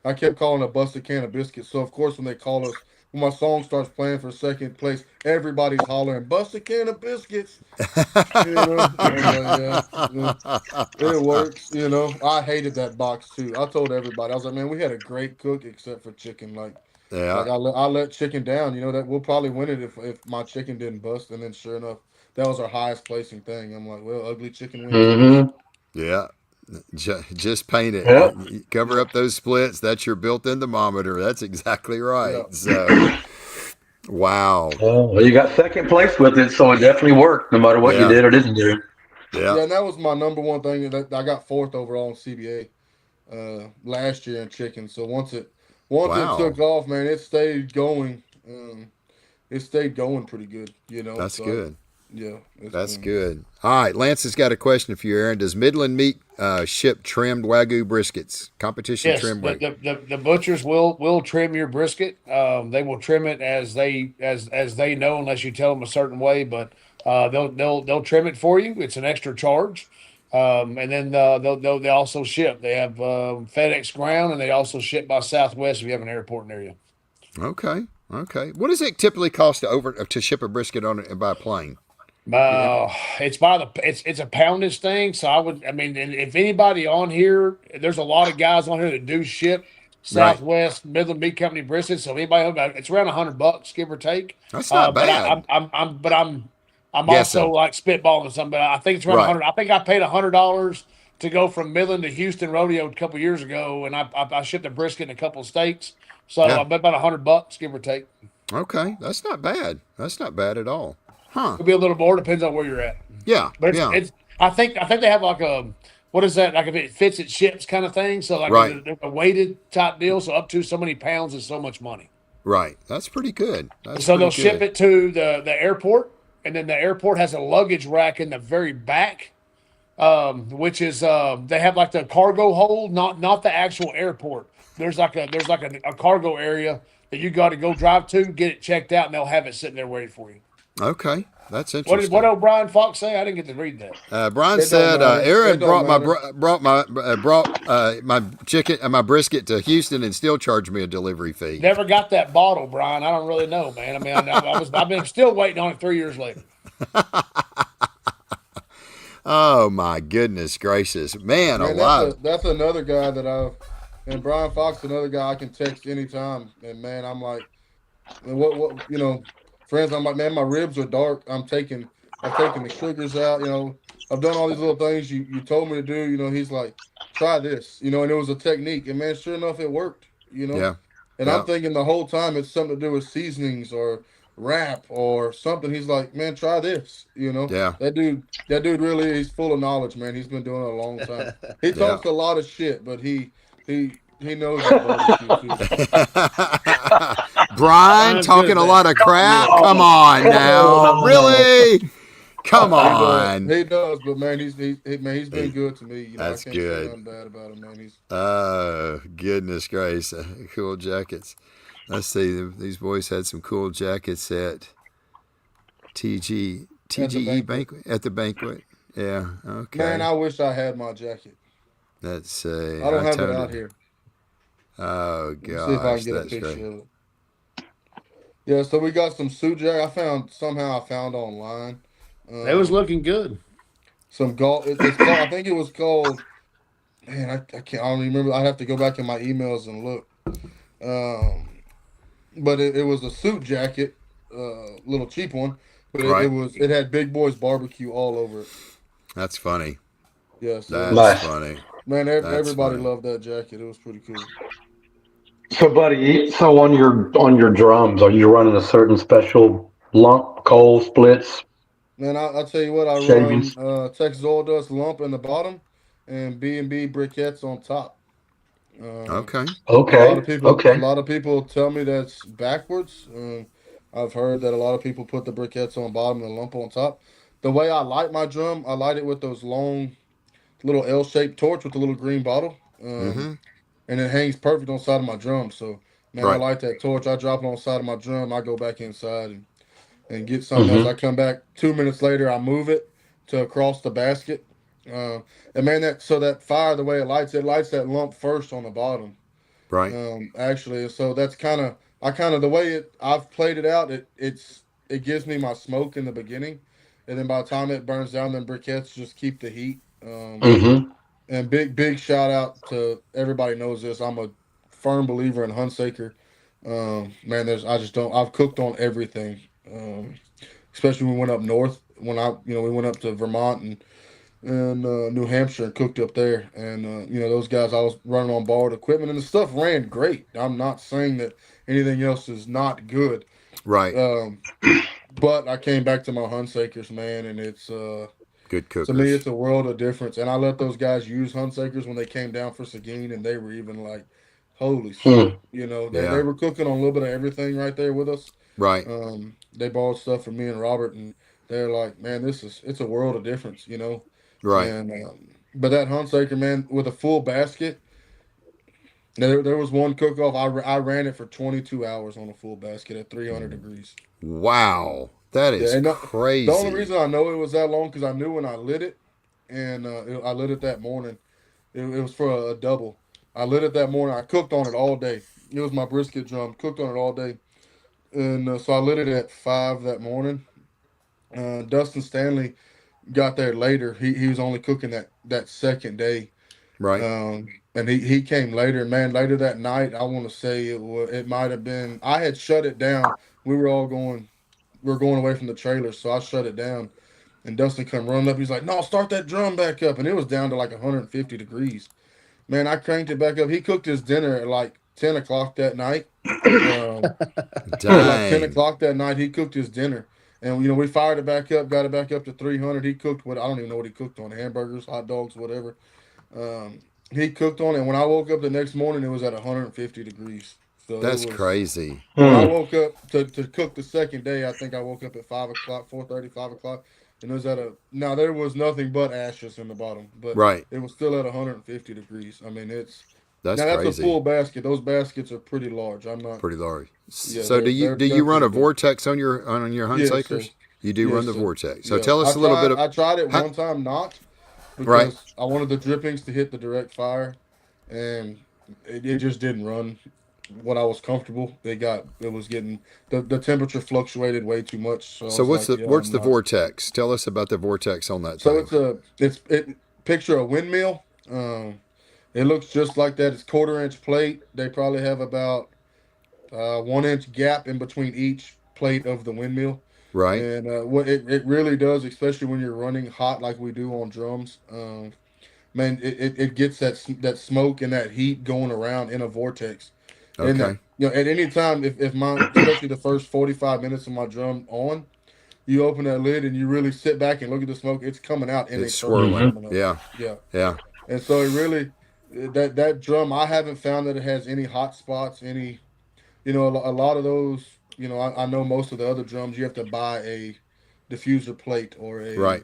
D: I kept calling a busted can of biscuits. So of course when they call us, when my song starts playing for second place, everybody's hollering busted can of biscuits. I'm like, yeah, it works. I hated that box too. I told everybody, I was like, man, we had a great cook except for chicken. Like
A: Yeah.
D: I let chicken down. That we'll probably win it if my chicken didn't bust. And then sure enough, that was our highest placing thing. I'm like, well, ugly chicken wins, I guess.
C: Mm-hmm.
A: Yeah. Just paint
C: Yep.
A: it. Cover up those splits. That's your built-in thermometer. That's exactly
D: Yeah.
A: right. So, wow.
C: Well, you got second place with it, so it definitely worked, no matter what you
A: Yeah.
C: did or didn't do.
A: Yeah.
D: Yeah, and that was my number one thing. That I got fourth overall in CBA last year in chicken. So once it
A: Wow.
D: took off, man, it stayed going. It stayed going pretty good.
A: That's
D: So
A: good.
D: yeah, it's
A: That's
D: been.
A: good. All right. Lance has got a question for you, Aaron. Does Midland Meat ship trimmed Wagyu briskets? Competition
B: Yes,
A: trimmed Wagyu.
B: the butchers will trim your brisket. They will trim it as they know, unless you tell them a certain way. But they'll trim it for you. It's an extra charge. And then they also ship. They have FedEx Ground, and they also ship by Southwest if you have an airport near you.
A: Okay. Okay. What does it typically cost to ship a brisket on it by plane?
D: Yeah.
B: It's by it's a poundage thing. So I mean, and if anybody on here, there's a lot of guys on here that do ship
A: Right.
B: Southwest Midland Meat Company brisket. So if anybody, it's around $100, give or take.
A: That's not
B: But
A: bad.
B: I'm also
A: Guessing.
B: like spitballing something. But I think it's around
A: Right.
B: 100. I think I paid $100 to go from Midland to Houston Rodeo a couple years ago, and I shipped a brisket in a couple of states. So I
A: Yeah.
B: bet about $100, give or take.
A: Okay. That's not bad. That's not bad at all. Huh.
B: Could be a little more, depends on where you're at.
A: Yeah.
B: But
A: Yeah.
B: it's I think they have like a what is that, like if it fits it ships kind of thing. So like
A: Right.
B: there's a weighted type deal. So up to so many pounds is so much money.
A: Right. That's pretty good.
B: And
A: That's
B: so
A: pretty
B: they'll ship
A: good.
B: it to the airport, and then the airport has a luggage rack in the very back, which is they have like the cargo hold, not the actual airport. There's like a cargo area that you got to go drive to, get it checked out, and they'll have it sitting there waiting for you.
A: Okay. That's
B: What
A: interesting.
B: O'Brien Fox say? I didn't get to read that.
A: Brian
D: It don't
A: said
D: matter. It
A: Aaron
D: don't
A: brought my
D: matter.
A: my chicken my brisket to Houston and still charged me a delivery fee.
B: Never got that bottle, Brian. I don't really know, man. I mean, I've been still waiting on it 3 years later.
A: Oh my goodness gracious, man
D: Man, that's a
A: alive!
D: that's another guy that and Brian Fox, another guy I can text anytime. And man, I'm like, and friends, I'm like, man, my ribs are dark. I've taken the sugars out. I've done all these little things you told me to do. He's like, try this. And it was a technique. And man, sure enough, it worked.
A: Yeah,
D: And I'm
A: yeah,
D: thinking the whole time it's something to do with seasonings or wrap or something. He's like, man, try this.
A: yeah,
D: That dude really, he's full of knowledge, man. He's been doing it a long time. He
A: yeah.
D: talks a lot of shit, but he knows his barbecue too.
A: Brian
B: Brian's good
A: talking
B: at
A: a
B: that.
A: lot of crap. Come
C: Oh,
A: on
C: come
A: now,
C: on.
A: really? Come
D: He does.
A: on.
D: He does. But man, he's been good to me. I
A: That's
D: can't say
A: good.
D: nothing bad about him, man. He's
A: Goodness grace, cool jackets. Let's see. These boys had some cool jackets at
D: at the
A: TGE
D: banquet.
A: banquet at the banquet. Yeah.
D: Man,
A: Okay.
D: I wish I had my jacket.
A: Let's see.
D: I don't
A: I
D: have it
A: toned
D: out
A: it.
D: here.
A: Oh
D: Let me see if I can
A: gosh,
D: get a
A: that's great.
D: picture of it. Yeah, so we got some suit jacket. I found online.
B: It was
D: Um,
B: looking good.
D: some golf. It's called. I think it was called. Man, I can't. I don't remember. I have to go back in my emails and look. Um, but it was a suit jacket, little cheap one. But
A: Right.
D: it had Big Boy's barbecue all over it.
A: That's funny.
D: Yeah, so
A: That's
C: Nice.
A: funny.
D: man,
A: That's
D: everybody
A: funny.
D: loved that jacket. It was pretty cool.
C: So, buddy, so on your drums, are you running a certain special lump, coal splits,
D: Man, I'll tell you what. I run
C: shavings?
D: Texas Oil Dust lump in the bottom, and B&B briquettes on top. Uh,
A: Okay.
C: Okay,
D: a
C: okay.
D: lot of people tell me that's backwards. I've heard that a lot of people put the briquettes on bottom and the lump on top. The way I light my drum, I light it with those long little L-shaped torch with the little green bottle,
A: Mm-hmm.
D: and it hangs perfect on the side of my drum. So, man, I
A: Right.
D: light that torch. I drop it on the side of my drum. I go back inside and get something else. I
C: Hmm.
D: come back 2 minutes later. I move it to across the basket. And man, that fire, the way it lights that lump first on the bottom.
A: Right.
D: Actually. So that's the way I've played it out. It gives me my smoke in the beginning, and then by the time it burns down, then briquettes just keep the heat.
C: Mm-hmm.
D: And big shout out to everybody knows this. I'm a firm believer in Hunsaker. Man, I just don't. I've cooked on everything. Especially when we went up north. We went up to Vermont and New Hampshire and cooked up there. And those guys, I was running on borrowed equipment, and the stuff ran great. I'm not saying that anything else is not good.
A: Right.
D: Um, but I came back to my Hunsakers, man, and it's
A: Good
D: to me,
A: cookers.
D: it's a world of difference. And I let those guys use Hunsakers when they came down for Seguin, and they were even like, "Holy smoke!" They
A: Yeah.
D: were cooking on a little bit of everything right there with us.
A: Right.
D: They borrowed stuff from me and Robert, and they're like, "Man, it's a world of difference,"
A: Right.
D: And but that Huntsaker, man, with a full basket, there was one cook off. I ran it for 22 hours on a full basket at 300 degrees.
A: Wow. That
D: Yeah,
A: is
D: and the only
A: crazy.
D: reason I know it was that long because I knew when I lit it, and I lit it that morning. It was for a double. I lit it that morning. I cooked on it all day. It was my brisket drum. Cooked on it all day, and so I lit it at 5 that morning. Dustin Stanley got there later. He was only cooking that second day,
A: Right.
D: and he came later. Man, later that night, I want to say it might have been. I had shut it down. We were all going. We were going away from the trailer, so I shut it down. And Dustin come running up. He's like, "No, start that drum back up." And it was down to like 150 degrees. Man, I cranked it back up. He cooked his dinner at like 10 o'clock that night. Um, at like 10
A: Dang.
D: o'clock that night, he cooked his dinner. And, we fired it back up, got it back up to 300. He cooked what I don't even know what he cooked on hamburgers, hot dogs, whatever. Um, he cooked on it. And when I woke up the next morning, it was at 150 degrees. So it
A: That's
D: was,
A: crazy.
D: when I
C: Hmm.
D: woke up to cook the second day, I think I woke up at 5 o'clock, 4:30, 5 o'clock. And it was now there was nothing but ashes in the bottom, but
A: Right.
D: it was still at 150 degrees. I mean,
A: That's
D: now that's a
A: crazy.
D: full basket. Those baskets are pretty large. I'm not.
A: Pretty large.
D: Yeah,
A: So
D: they're
A: do
D: they're
A: you run
D: pretty
A: a
D: big.
A: vortex on your
D: Yes, sir.
A: Hunsakers? You do run
D: Yes,
A: the
D: sir.
A: vortex. So
D: Yeah,
A: tell
D: I
A: us a little bit
D: tried.
A: of
D: I tried it
A: how,
D: one time, not
A: right.
D: because I wanted the drippings to hit the direct fire, and it just didn't run what I was comfortable. It was getting the temperature fluctuated way too much. So I
A: So
D: was like, yeah,
A: what's
D: I'm
A: the
D: not.
A: vortex? Tell us about the vortex on that
D: So
A: thing.
D: it's picture a windmill. It looks just like that. It's quarter-inch plate. They probably have about 1 inch gap in between each plate of the windmill.
A: Right.
D: And what it really does, especially when you're running hot like we do on drums, man, it gets that smoke and that heat going around in a vortex. And that
A: Okay.
D: at any time, if my especially the first 45 minutes of my drum on, you open that lid and you really sit back and look at the smoke, it's coming out in a
A: It's
D: circle
A: swirling.
C: Mm-hmm.
D: coming up.
A: Yeah.
D: Yeah.
A: Yeah.
D: And so it really that drum, I haven't found that it has any hot spots, any a lot of those, I know most of the other drums you have to buy a diffuser plate or a
A: Right.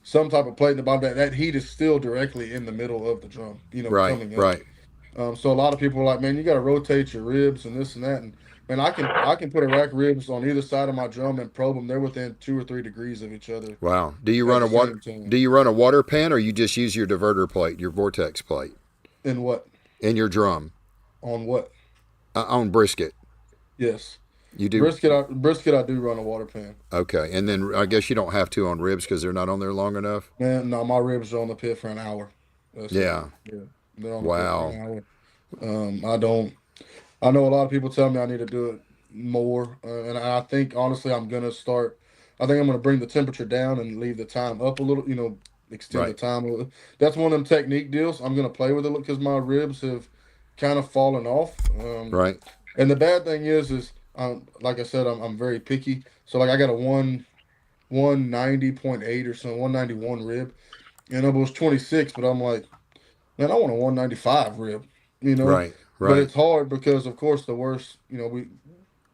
D: some type of plate in the bottom. That heat is still directly in the middle of the drum,
A: Right.
D: coming up.
A: Right.
D: So a lot of people are like, man, you got to rotate your ribs and this and that. And man, I can put a rack ribs on either side of my drum and probe them. They're within 2 or 3 degrees of each other
A: Wow.
D: at the same time.
A: Do you run a water pan or you just use your diverter plate, your vortex plate
D: And what
A: in your drum
D: on what?
A: on brisket?
D: Yes,
A: You do.
D: brisket. I do run a water pan.
A: Okay. And then I guess you don't have to on ribs because they're not on there long enough.
D: Man, no, my ribs are on the pit for an hour. That's it.
A: Yeah.
D: Yeah, they're on the pit for
A: Wow.
D: an hour. I don't. I know a lot of people tell me I need to do it more, and I think honestly I'm gonna start. I think I'm gonna bring the temperature down and leave the time up a little. Extend the
A: Right.
D: time a little. That's one of them technique deals. I'm gonna play with it because my ribs have kind of fallen off.
A: Right.
D: And the bad thing is like I said, I'm very picky. So like I got a 190.8 or something, 191 rib, and it was 26, but I'm like, man, I want a 195 rib, you know.
A: Right.
D: But
A: Right.
D: it's hard because, of course, the worst. We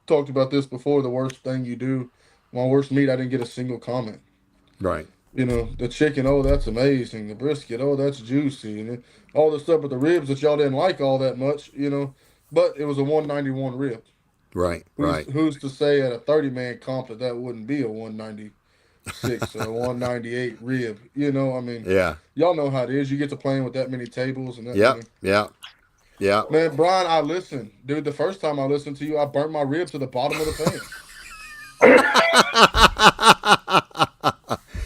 D: talked about this before. The worst thing you do, my worst meat, I didn't get a single comment.
A: Right.
D: The chicken, oh, that's amazing. The brisket, oh, that's juicy, and all the stuff with the ribs that y'all didn't like all that much, But it was a 191 rib.
A: Right.
D: Who's
A: Right.
D: who's to say at a 30-man comp that wouldn't be a 196 or a 198 rib? I mean,
A: Yeah.
D: y'all know how it is. You get to playing with that many tables and that
A: Yep.
D: many.
A: Yeah. Yeah.
D: Man, Brian, I listened, dude. The first time I listened to you, I burnt my rib to the bottom of the pan.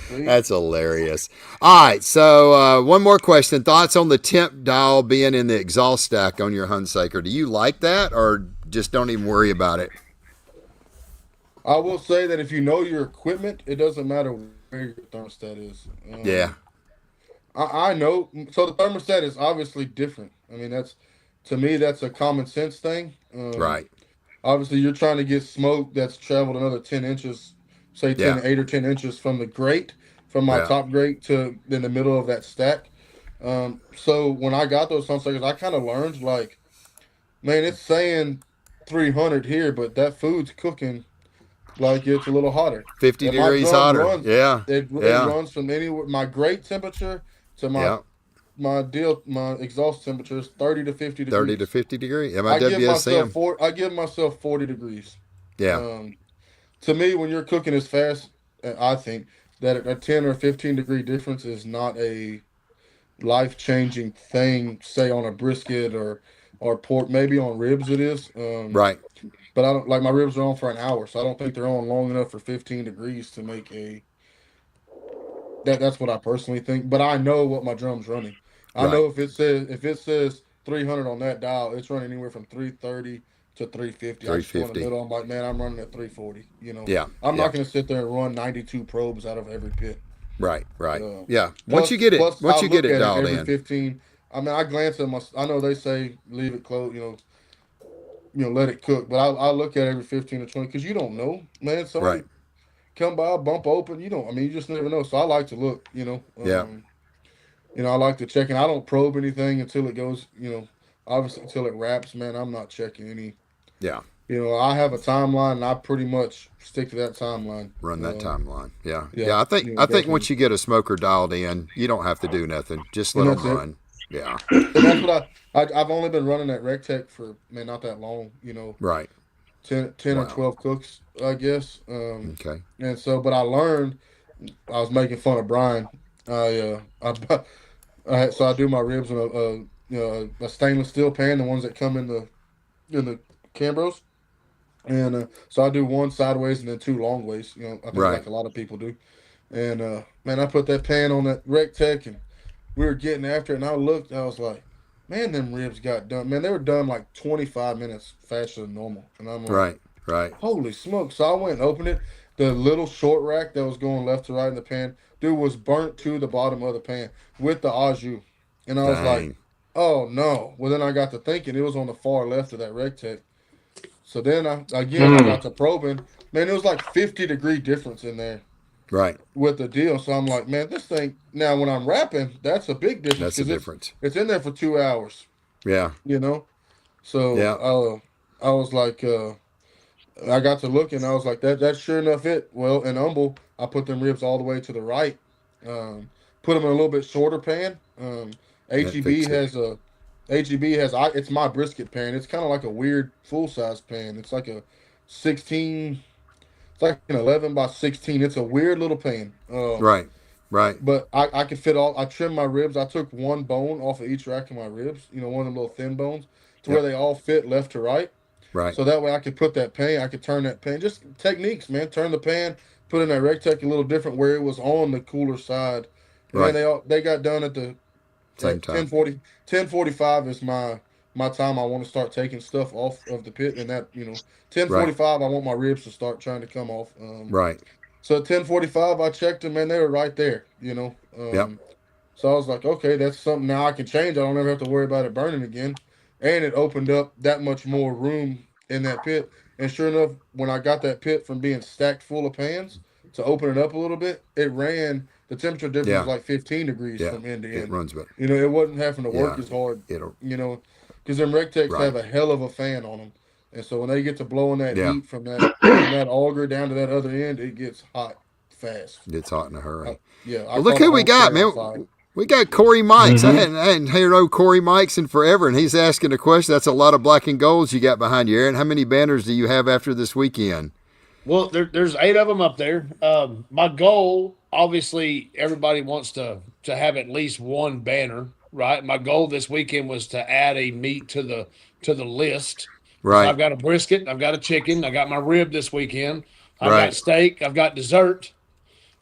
D: See?
A: That's hilarious. All right, so one more question. Thoughts on the temp dial being in the exhaust stack on your Hunsaker? Do you like that, or just don't even worry about it?
D: I will say that if you know your equipment, it doesn't matter where your thermostat is.
A: Yeah,
D: I know. So the thermostat is obviously different. I mean, that's to me that's a common sense thing.
A: right.
D: Obviously, you're trying to get smoke that's traveled another 10 inches, say
A: Yeah,
D: 8 or 10 inches from the grate, from my
A: yeah.
D: top grate to in the middle of that stack. So when I got those sun suckers, I kind of learned like, man, it's saying 300 here, but that food's cooking like it's a little hotter.
A: 50
D: And my
A: degrees
D: drum
A: hotter.
D: runs,
A: Yeah,
D: it
A: yeah,
D: runs from anywhere my grate temperature to
A: yeah.
D: my exhaust temperature is 30 to 50
A: 30 to
D: degrees.
A: 50 degrees. Yeah, my WSM.
D: I give myself 40 degrees.
A: Yeah,
D: Um, to me, when you're cooking as fast, I think that a 10 or 15 degree difference is not a life changing thing. Say on a brisket or pork, maybe on ribs it is.
A: right.
D: But I don't like my ribs are on for an hour, so I don't think they're on long enough for 15 degrees to make a that's what I personally think. But I know what my drum's running. I
A: Right.
D: know if it says 300 on that dial, it's running anywhere from 330 to 350. I just go in the
A: 350.
D: middle. I'm like, man, I'm running at 340.
A: Yeah,
D: I'm
A: yeah.
D: not going to sit there and run 92 probes out of every pit.
A: Right, right.
D: Uh,
A: Yeah. Once you
D: plus,
A: get it,
D: plus
A: once
D: I
A: you get
D: look
A: it
D: at it
A: dialed
D: every
A: in.
D: 15. I mean, I glance at my. I know they say leave it close. Let it cook. But I look at it every 15 to 20 because you don't know, man.
A: Right.
D: Somebody come by, bump open. You don't. I mean, you just never know. So I like to look.
A: Yeah.
D: I like to check, and I don't probe anything until it goes. Obviously until it wraps. Man, I'm not checking any.
A: Yeah.
D: I have a timeline, and I pretty much stick to that timeline.
A: Run that timeline. Yeah.
D: Yeah,
A: Yeah. I think once
D: definitely,
A: you get a smoker dialed in, you don't have to do nothing. Just let
D: and
A: them
D: that's it.
A: run. Yeah.
D: And that's what I've only been running that RecTech for man not that long.
A: Right.
D: 10 or
A: Wow.
D: 12 cooks, I guess.
A: Okay.
D: And so, but I learned. I was making fun of Brian. So I do my ribs in a stainless steel pan, the ones that come in the Cambros, and so I do one sideways and then two long ways. I think
A: Right.
D: like a lot of people do. And man, I put that pan on that RecTech, and we were getting after it. And I looked, I was like, man, them ribs got done. Man, they were done like 25 minutes faster than normal. And I'm like,
A: Right. Right.
D: holy smoke. So I went and opened it. The little short rack that was going left to right in the pan, dude, was burnt to the bottom of the pan with the au jus. And I was like,
A: Dang.
D: oh no. Well, then I got to thinking it was on the far left of that RecTech. So then I
C: Mm.
D: got to probing. Man, it was like 50-degree difference in there
A: Right.
D: with the deal. So I'm like, man, this thing, now when I'm rapping, that's a big difference
A: That's the
D: because it's,
A: difference.
D: it's in there for 2 hours,
A: Yeah.
D: you know? So
A: Yeah.
D: I was like, I got to look and I was like, that's sure enough it. Well, in Humble, I put them ribs all the way to the right. Put them in a little bit shorter pan.
A: That
D: HEB
A: fixed it.
D: has a it's my brisket pan. It's kind of like a weird full size pan. It's like a 16. It's like an 11 by 16. It's a weird little pan.
A: Right. Right.
D: But I could fit all. I trimmed my ribs. I took one bone off of each rack of my ribs. One of them little thin bones, to where
A: Yep.
D: they all fit left to right.
A: Right.
D: So that way I could put that pan, I could turn that pan, just techniques, man. Turn the pan, put in that RecTech a little different where it was on the cooler side. And man,
A: Right.
D: they got done
A: Same
D: at
A: time.
D: 10:45 is my time I want to start taking stuff off of the pit, and that,
A: Right.
D: 10:45 I want my ribs to start trying to come off.
A: Right.
D: So at 10:45 I checked them and they were right there.
A: Yep.
D: So I was like, okay, that's something now I can change. I don't ever have to worry about it burning again. And it opened up that much more room in that pit. And sure enough, when I got that pit from being stacked full of pans to open it up a little bit, it ran the temperature difference was
A: Yeah.
D: like 15 degrees
A: Yeah.
D: from end to
A: It
D: end.
A: runs better.
D: It wasn't having to work
A: Yeah.
D: as hard,
A: It'll.
D: because them RecTechs
A: Right.
D: have a hell of a fan on them. And so when they get to blowing that
A: Yeah.
D: heat from that auger down to that other end, it gets hot fast.
A: Gets hot in a hurry.
D: Yeah, I
A: Well, look
D: caught a
A: who we
D: whole
A: got,
D: tray on
A: man.
D: fire.
A: We got Corey Mikes. I
C: Mm-hmm.
A: hadn't heard no Corey Mikes in forever, and he's asking a question. That's a lot of black and golds you got behind you, Aaron. How many banners do you have after this weekend?
B: Well, there's 8 of them up there. My goal, obviously, everybody wants to have at least one banner, right? My goal this weekend was to add a meat to the list. So
A: Right.
B: I've got a brisket, I've got a chicken, I got my rib this weekend, I've got
A: Right.
B: steak, I've got dessert,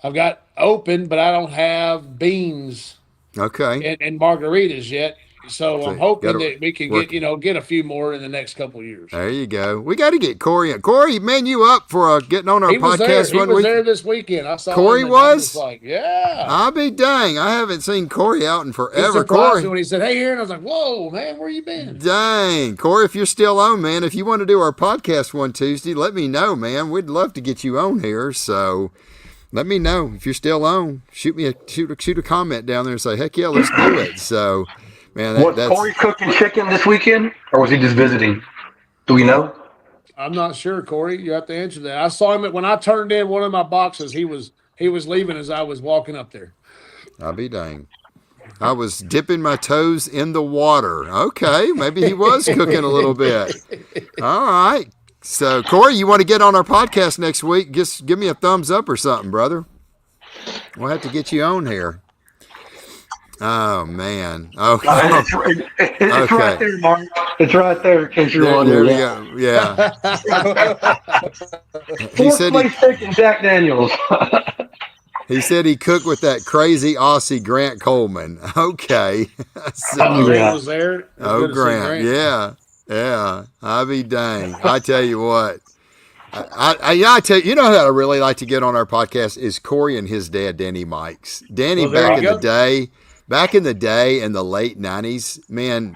B: I've got open, but I don't have beans
A: Okay.
B: and margaritas yet. So
A: So
B: I'm
A: you
B: hoping
A: gotta
B: that we can
A: work.
B: get a few more in the next couple of years.
A: There you go. We got to get Corey in. Corey, man, you up for getting on our
B: He was there.
A: podcast
B: He
A: one
B: was
A: week?
B: there this weekend. I saw
A: Corey
B: him, and I'm just
A: was?
B: like, yeah.
A: I'll be dang. I haven't seen Corey out in
B: He
A: forever.
B: surprised me
A: Corey.
B: when he said, "Hey, Aaron." I was like, "Whoa, man, where you been?"
A: Dang. Corey, if you're still on, man, if you want to do our podcast one Tuesday, let me know, man. We'd love to get you on here. So let me know if you're still on. Shoot a comment down there and say, heck yeah, let's do it. So, man,
C: Was
A: that's
C: Corey cooking chicken this weekend, or was he just visiting? Do we know?
B: I'm not sure, Corey. You have to answer that. I saw him when I turned in one of my boxes. He was leaving as I was walking up there.
A: I'll be dang. I was dipping my toes in the water. Okay, maybe he was cooking a little bit. All right. So, Corey, you want to get on our podcast next week? Just give me a thumbs up or something, brother. We'll have to get you on here. Oh, man. Okay.
C: It's right there, Mark. It's right there in case you're
A: There
C: wondering.
A: we go. Yeah. He
C: Fourth
A: said
C: place pick in Jack Daniels.
A: he cooked with that crazy Aussie Grant Coleman. Okay. So,
C: Yeah.
B: Grant was there. It was
A: oh,
B: good to see
A: Grant. Yeah. Yeah. I'll be dang. I tell you what. I tell you, you know who I really like to get on our podcast is Corey and his dad, Danny Mikes. Danny,
B: Well, there
A: back
B: you
A: in
B: go.
A: the day in the late 90s, man,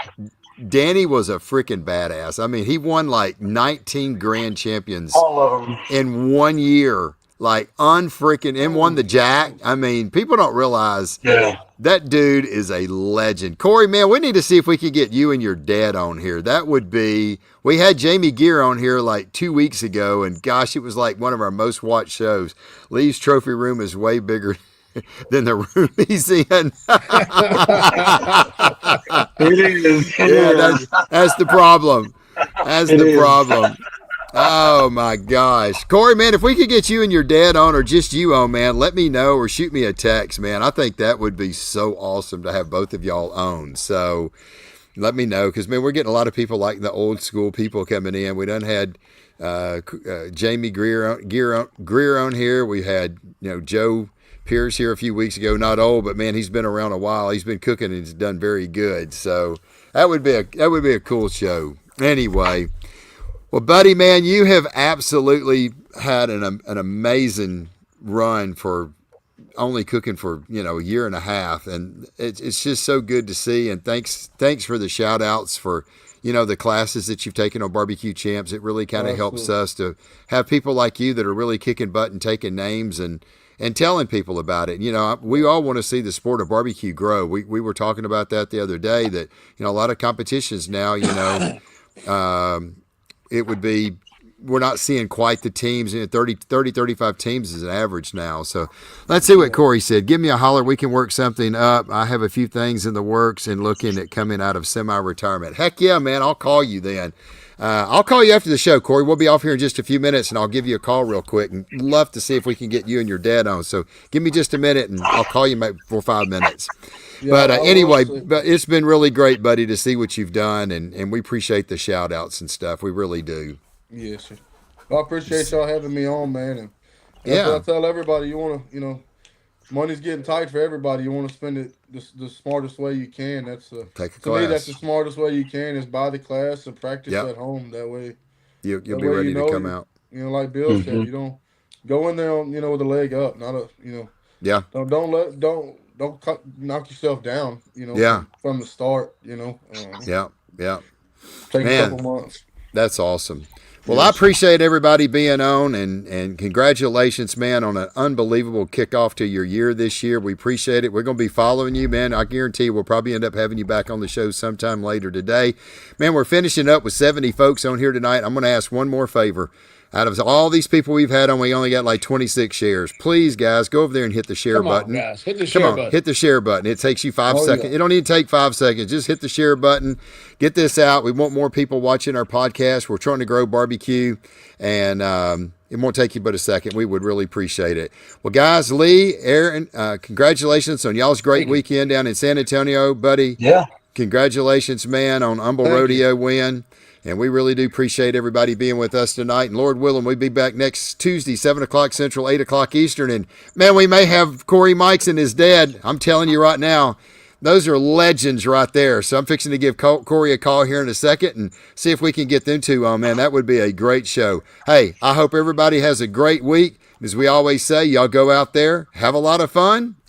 A: Danny was a freaking badass. I mean, he won like 19 grand champions
C: All of them.
A: in 1 year, like unfreaking, and won the Jack. I mean, people don't realize
C: Yeah.
A: that dude is a legend. Corey, man, we need to see if we can get you and your dad on here. That would be, we had Jamie Gear on here like 2 weeks ago, and gosh, it was like one of our most watched shows. Lee's trophy room is way bigger than the room he's in.
C: It is.
A: Yeah, that's the problem. That's
C: It
A: the
C: is.
A: problem. Oh my gosh. Corey, man, if we could get you and your dad on or just you on, man, let me know or shoot me a text, man. I think that would be so awesome to have both of y'all on. So let me know because, man, we're getting a lot of people like the old school people coming in. We done had Jamie Greer on here. We had, Joe Pierce here a few weeks ago. Not old, but, man, he's been around a while. He's been cooking and he's done very good. So that would be a cool show. Anyway. Well, Buddy, man, you have absolutely had an amazing run for only cooking for, a year and a half. And it's just so good to see. And thanks for the shout outs for, the classes that you've taken on Barbecue Champs. It really kind of helps us to have people like you that are really kicking butt and taking names and telling people about it. We all want to see the sport of barbecue grow. We were talking about that the other day that, a lot of competitions now, it would be, we're not seeing quite the teams. 30, 35 teams is an average now. So let's see what Corey said. Give me a holler. We can work something up. I have a few things in the works and looking at coming out of semi-retirement. Heck yeah, man. I'll call you then. I'll call you after the show, Corey. We'll be off here in just a few minutes, and I'll give you a call real quick. And love to see if we can get you and your dad on. So give me just a minute, and I'll call you for 5 minutes.
D: Yeah,
A: But anyway,
D: honestly,
A: but it's been really great, buddy, to see what you've done, and we appreciate the shout outs and stuff. We really do.
D: yes, sir. I appreciate y'all having me on, man. And that's
A: Yeah.
D: what I tell everybody. You want to, money's getting tight for everybody. You want to spend it the smartest way you can. That's
A: Take a
D: to me, that's
A: class.
D: the smartest way you can is buy the class and practice
A: Yep.
D: at home. That way,
A: You'll
D: that
A: be
D: way
A: ready
D: you
A: to
D: know
A: come
D: you-
A: out.
D: like Bill said, you don't go in there on, with a leg up, not a,
A: Yeah.
D: don't knock yourself down,
A: Yeah.
D: from the start,
A: Yeah. Yeah.
D: take
A: Man.
D: a couple months.
A: That's awesome. Well, I appreciate everybody being on, and congratulations, man, on an unbelievable kickoff to your year this year. We appreciate it. We're going to be following you, man. I guarantee we'll probably end up having you back on the show sometime later today. Man, we're finishing up with 70 folks on here tonight. I'm going to ask one more favor. Out of all these people we've had on, we only got like 26 shares. Please, guys, go over there and hit the share
B: Come
A: button.
B: on, guys. Hit the
A: Come
B: share
A: on,
B: button.
A: hit the share button. It takes you 5
D: Oh,
A: seconds.
D: yeah.
A: It don't need to take 5 seconds. Just hit the share button. Get this out. We want more people watching our podcast. We're trying to grow barbecue. And It won't take you but a second. We would really appreciate it. Well, guys, Lee, Aaron, congratulations on y'all's great weekend down in San Antonio, buddy.
C: Yeah.
A: Congratulations, man, on Humble Rodeo win. And we really do appreciate everybody being with us tonight. And Lord willing, we'll be back next Tuesday, 7 o'clock Central, 8 o'clock Eastern. And, man, we may have Corey Mikes and his dad. I'm telling you right now, those are legends right there. So I'm fixing to give Corey a call here in a second and see if we can get them to on, man. That would be a great show. Hey, I hope everybody has a great week. As we always say, y'all go out there, have a lot of fun,